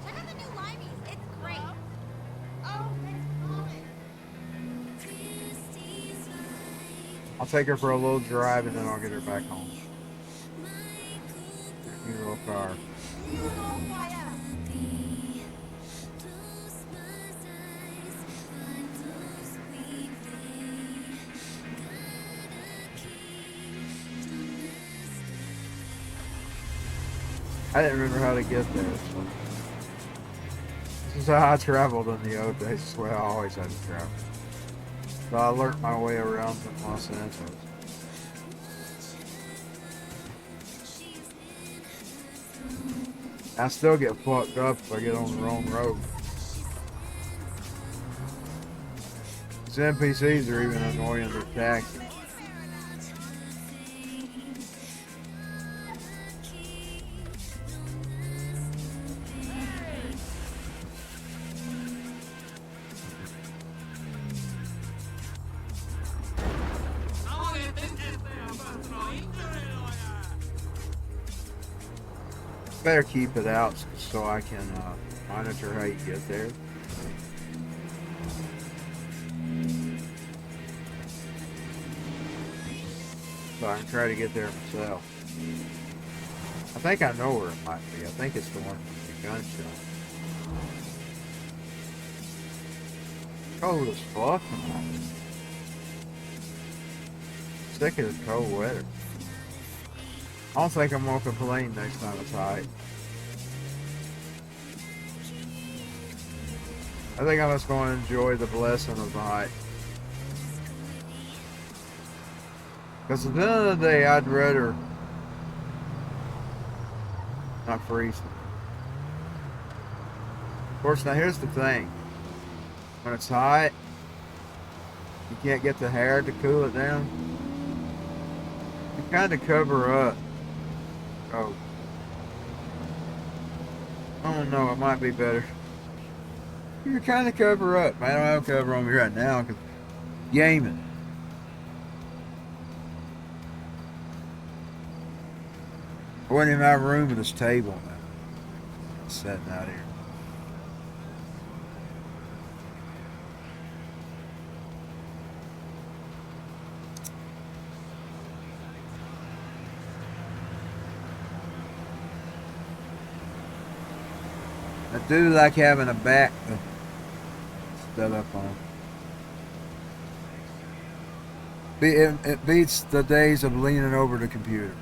Check out the new Limeys. It's great. Oh, I'll take her for a little drive and then I'll get her back home. New little car. I didn't remember how to get there. So. This is how I traveled in the old days. This is the way I always had to travel. So I learned my way around in Los Angeles. I still get fucked up if I get on the wrong road. These NPCs are even annoying to taxi. Better keep it out so I can monitor how you get there. So I can try to get there myself. I think I know where it might be. I think it's the one with the gun shop. Cold as fuck tonight. Sick of this cold weather. I don't think I'm gonna complain next time it's hot. I think I'm just gonna enjoy the blessing of the hot. Because at the end of the day, I'd rather not freeze. Of course, now here's the thing. When it's hot, you can't get the hair to cool it down. You kind of cover up. Oh. I don't know, it might be better. You kind of cover up. I don't have cover on me right now because gaming. I went in my room with this table now. It's sitting out here. I do like having a back to set up on. It beats the days of leaning over the computer.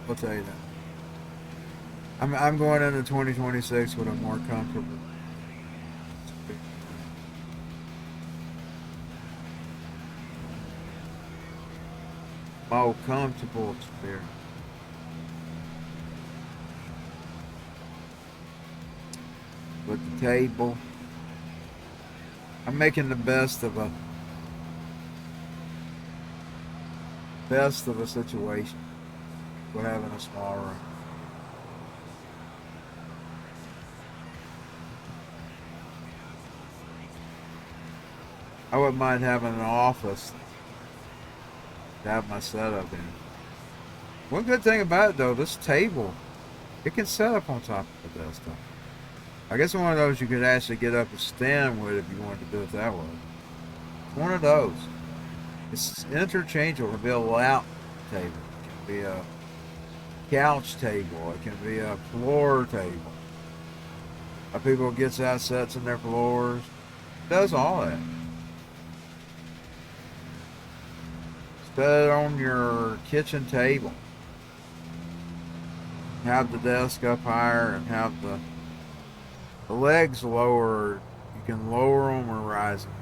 I'll tell you that. I'm going into 2026 with a more comfortable. More comfortable experience. With the table. I'm making the best of a situation. We're having a small room. I wouldn't mind having an office to have my setup in. One good thing about it though, this table, it can set up on top of the desktop. I guess one of those you could actually get up and stand with if you wanted to do it that way. It's one of those. It's interchangeable. It can be a lap table. It can be a couch table. It can be a floor table. People gets out, sets in their floors. It does all that. Set it on your kitchen table. Have the desk up higher and have the legs lower. You can lower them or rise them.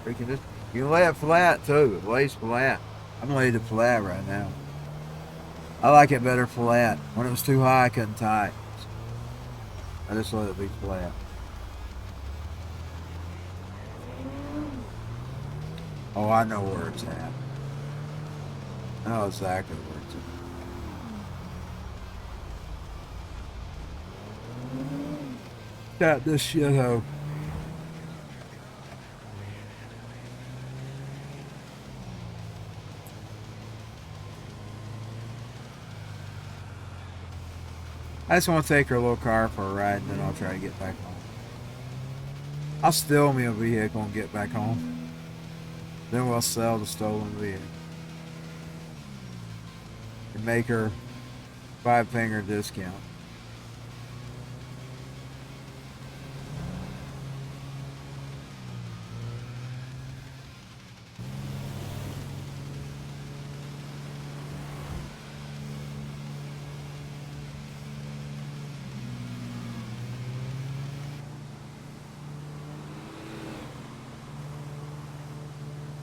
Or you can lay it flat too. It lays flat. I'm laying it flat right now. I like it better flat. When it was too high, I couldn't tie it. I just let it be flat. Oh, I know where it's at. I know exactly where it's at. Got this shithole. I just want to take her little car for a ride and then I'll try to get back home. I'll steal me a vehicle and get back home. Then we'll sell the stolen vehicle. And make her 5-finger discount.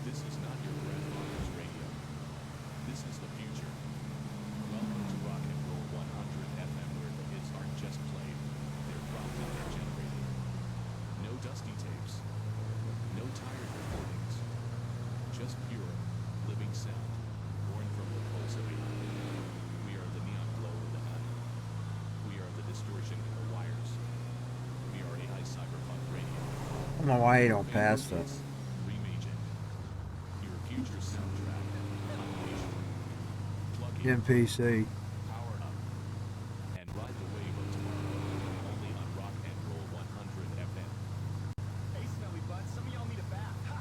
This is not your grandfather's radio. This is the future. Welcome to Rock and Roll 100 FM, where the hits aren't just played, they're dropped and they're generated. No dusty tapes. No tired recordings. Just pure, living sound, born from the pulse of it. We are the neon glow of the night. We are the distortion in the wires. We are AI cyberpunk radio. I don't know why you don't pass that. Future soundtrack combination. Plug in, NPC. power up, and ride the wave of tomorrow. Only on Rock and Roll 100 FM. Hey, smelly butts, some of y'all need a bath. Ha!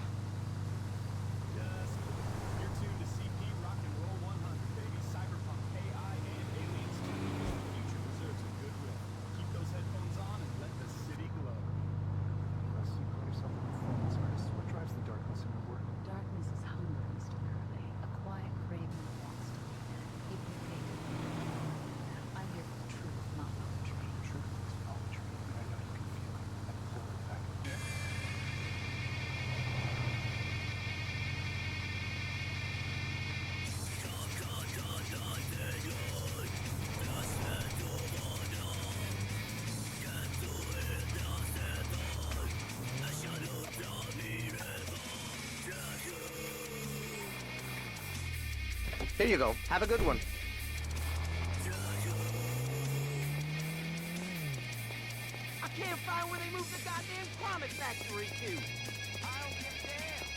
Just kidding. You're tuned to CP Rock and Roll 100, baby. Cyberpunk, AI, and aliens too. The future deserves a good riff. Keep those headphones on and let the city glow. Unless you call yourself a performance artist, what drives the darkness in your work? Darkness is hunger, Mr. Faraday. A quiet craving that wants to be fed. People hate it. Here you go. Have a good one. I can't find where they moved the goddamn comic factory to. I don't give a damn.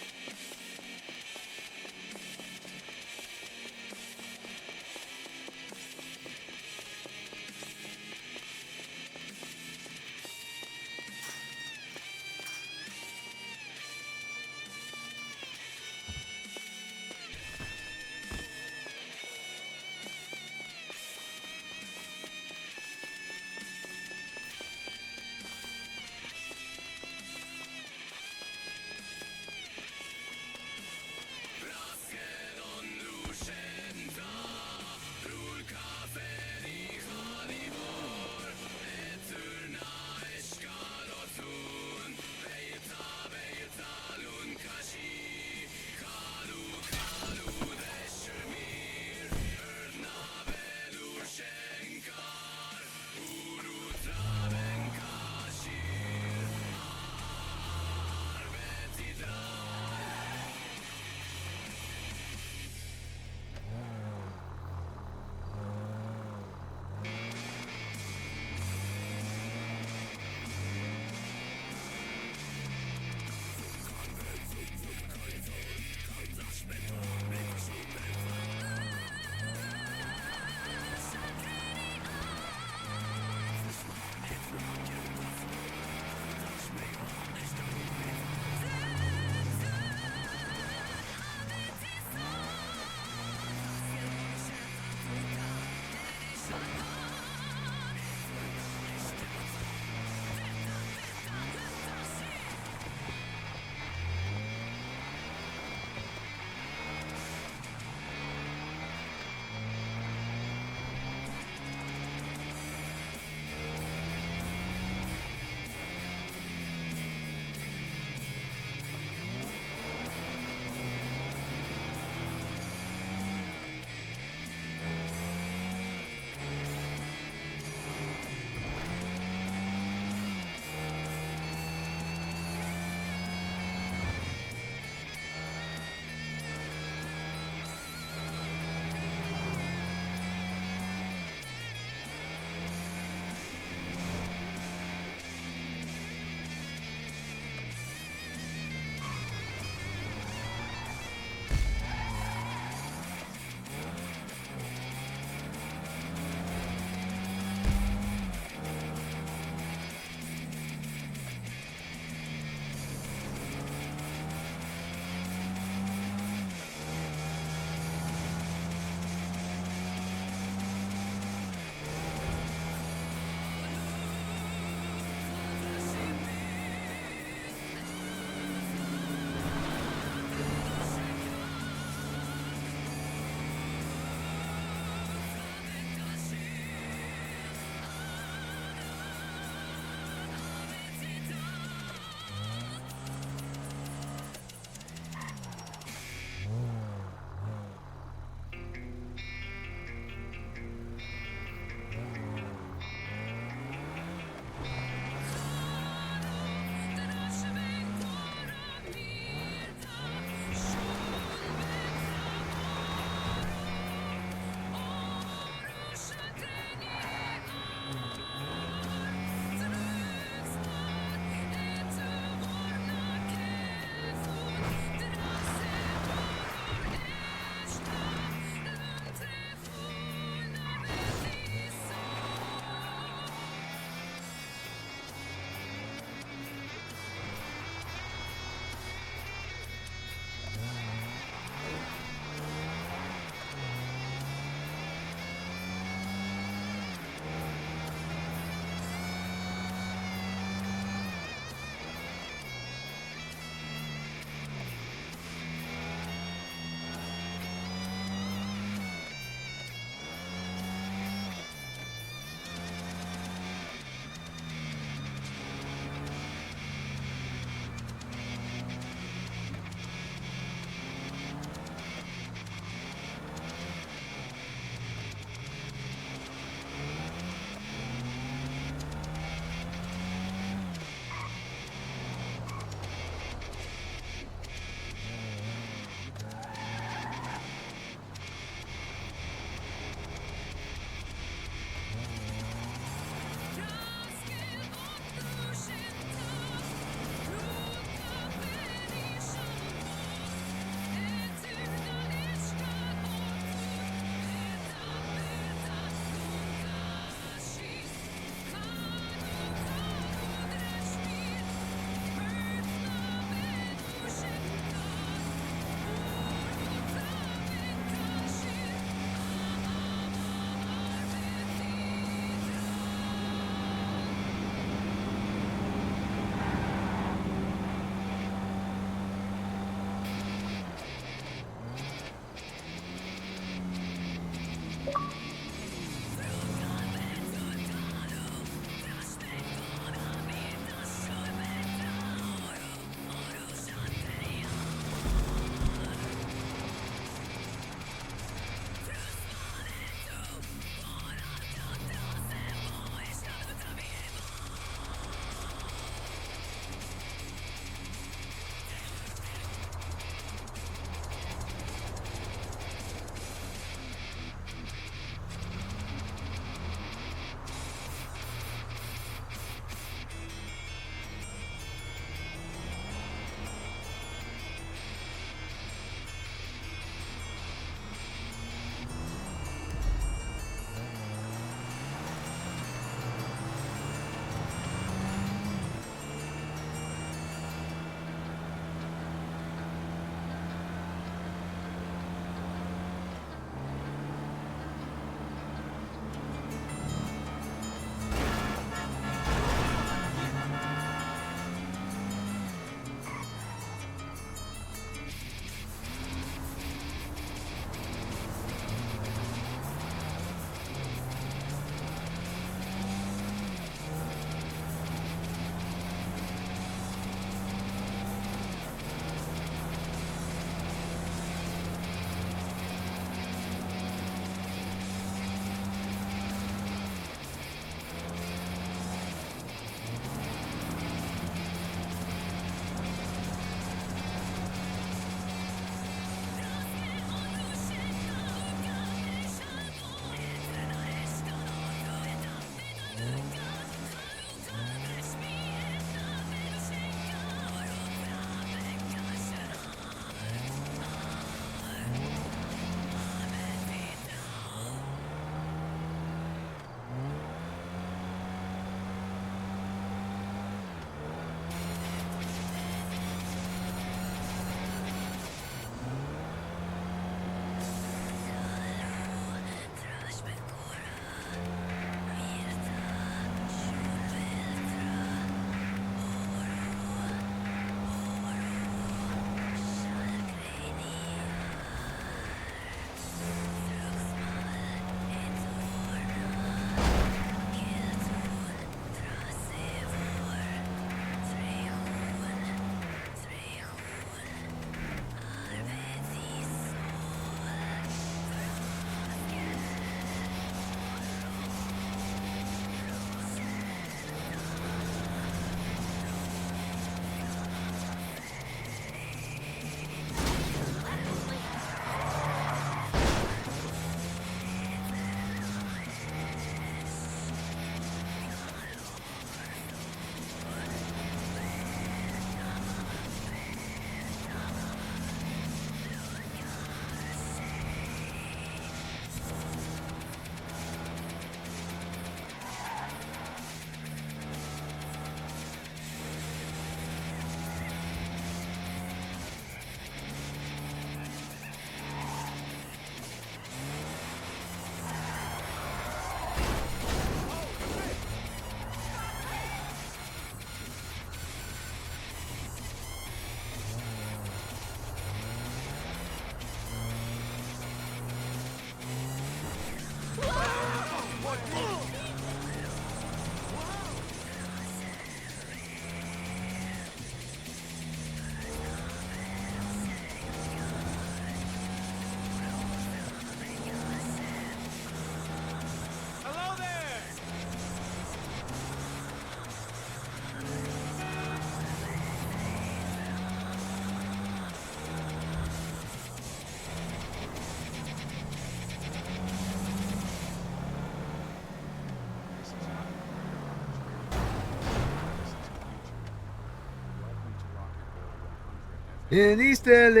In East LA,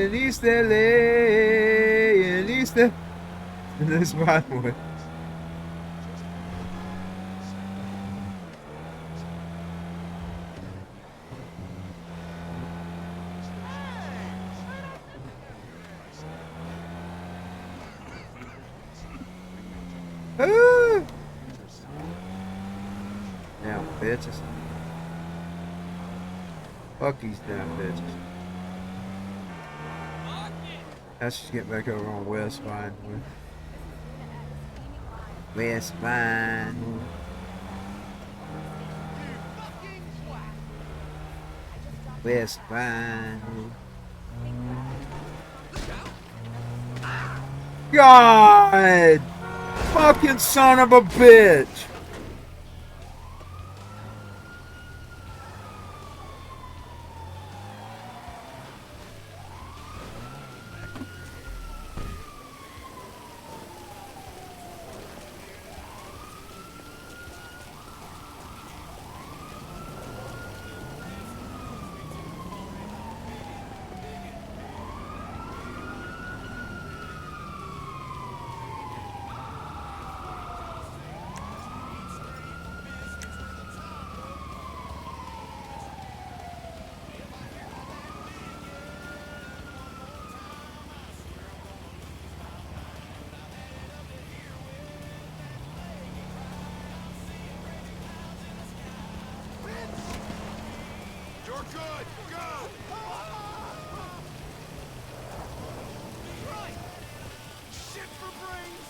in East LA, in East LA. This byway. Ah! Now, bitches. Fuck these damn bitches. Let's just get back over on West Vinewood. West Vinewood. West Vinewood. God! Fucking son of a bitch! You're good. Go. Right. Shit for brains.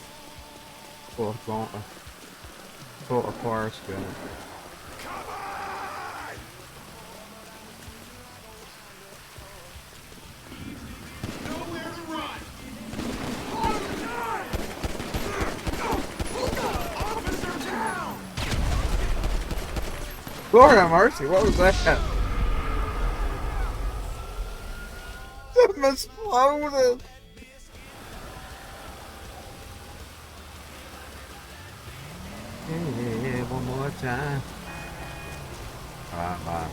Pull a forest gun. Come on. Nowhere to run. Officer down. Lord have mercy, what was that? Something exploded. Yeah, one more time. Alright, bye.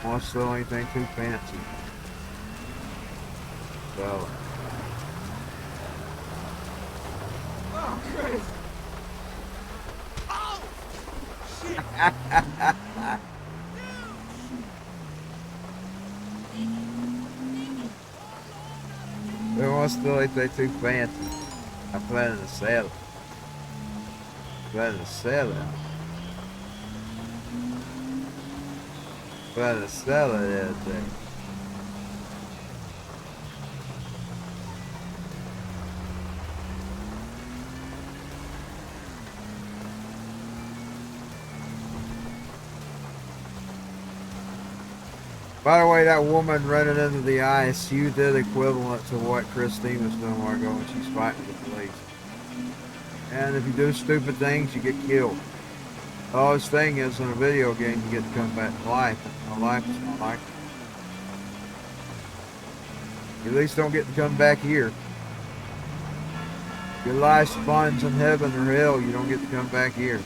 Won't sell anything too fancy. Sell it. Oh, great. Oh! Shit! They won't sell anything too fancy. I'm planning to sell it. Planning to sell it. Planning to sell it, everything. By the way, that woman running into the ISU did equivalent to what Christine was doing a while ago when she's fighting the police. And if you do stupid things, you get killed. Oh, this thing is, in a video game, you get to come back to life. And life is not like that. You at least don't get to come back here. Your life spawns in heaven or hell, you don't get to come back here.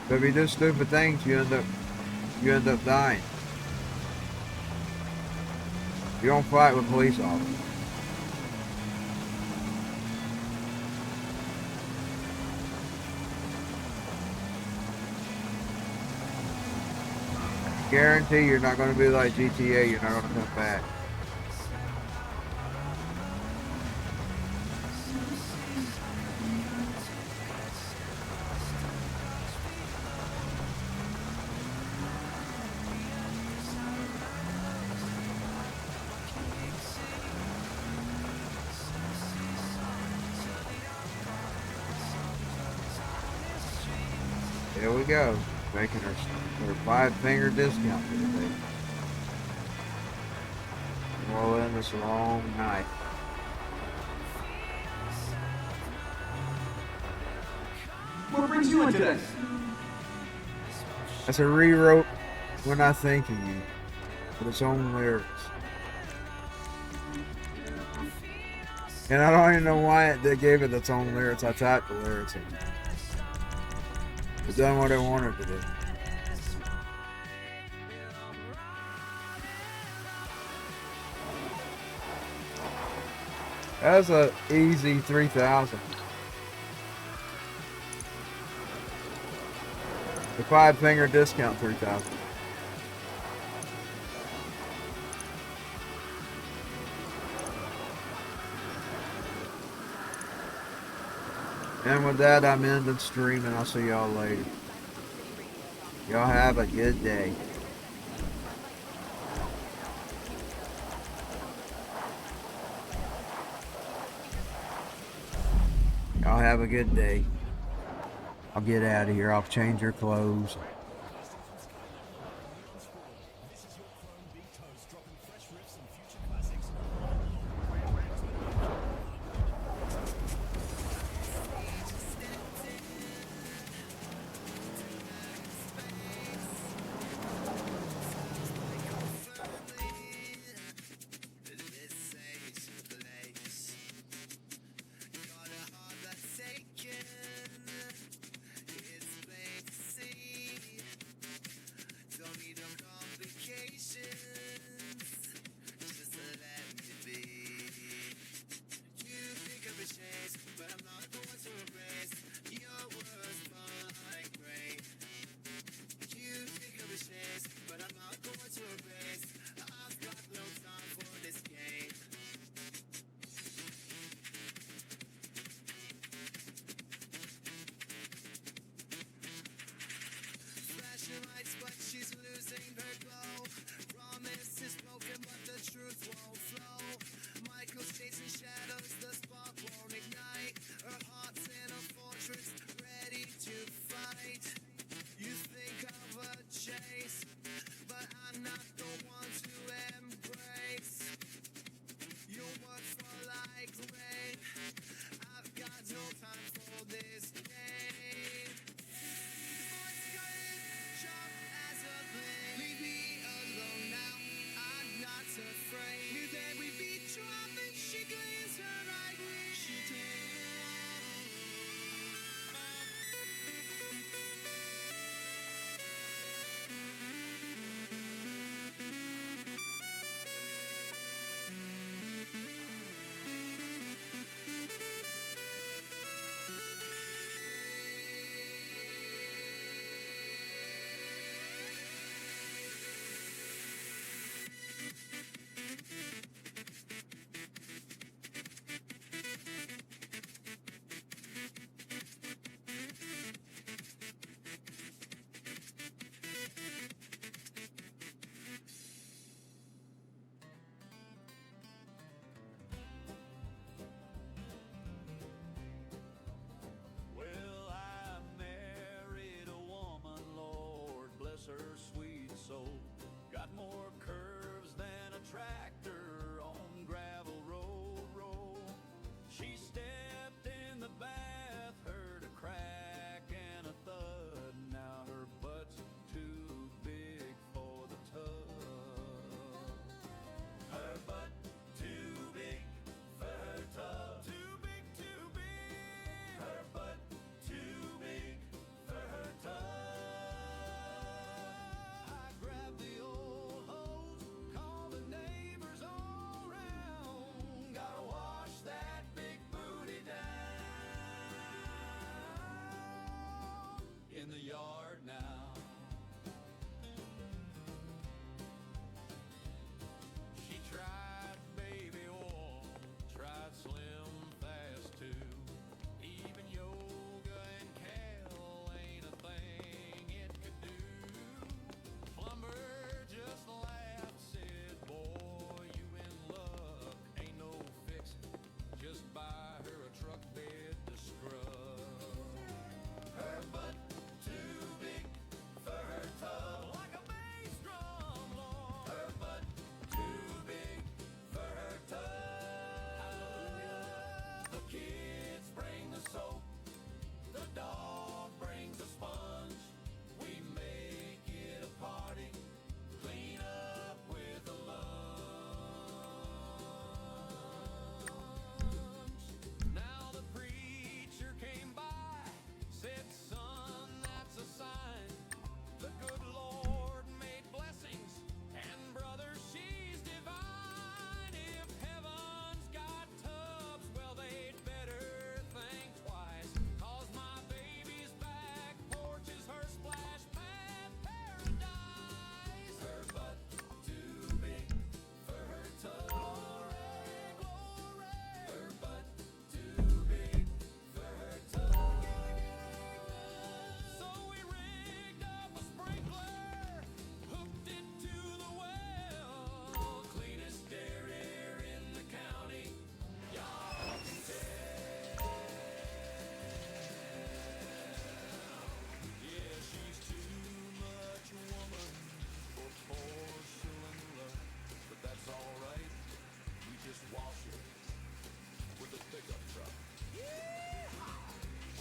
So if you do stupid things, you end up dying. You don't fight with police officers. Guarantee you're not going to be like GTA, you're not going to come back. There we go, making her 5-finger discount for the day. Roll in this long night. What brings you into this? That's a rewrote When I Think of You, with its own lyrics. And I don't even know why they gave it its own lyrics. I typed the lyrics in. It's done what I wanted to do. That's a easy 3,000. The 5-finger discount 3,000. And with that, I'm ending stream, and I'll see y'all later. Y'all have a good day. Y'all have a good day. I'll get out of here. I'll change your clothes.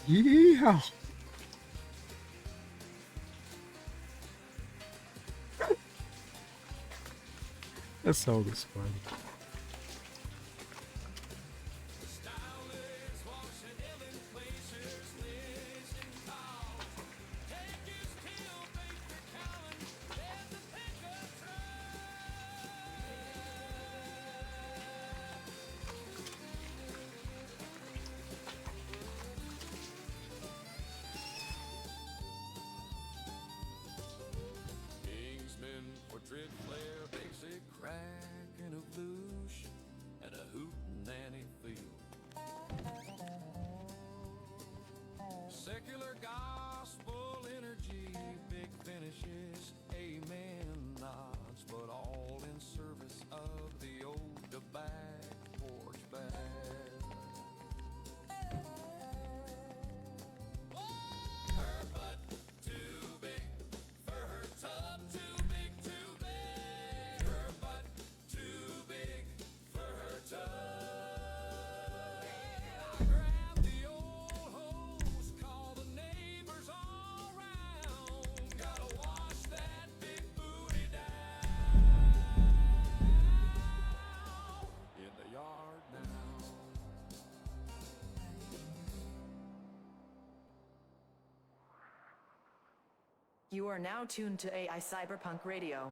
Yeah. That song is funny. Kingsman for Dread Flare, basic cracking of loosh, and a hootin' nanny feel. Secular gospel energy, big finishes, amen nods, but all in service of the old back porch bag. Her butt too big for her tub, too big, too big. Her butt too big for her tub. I grabbed the old hose, call the neighbors all round. Gotta wash that big booty down in the yard now. You are now tuned to AI Cyberpunk Radio.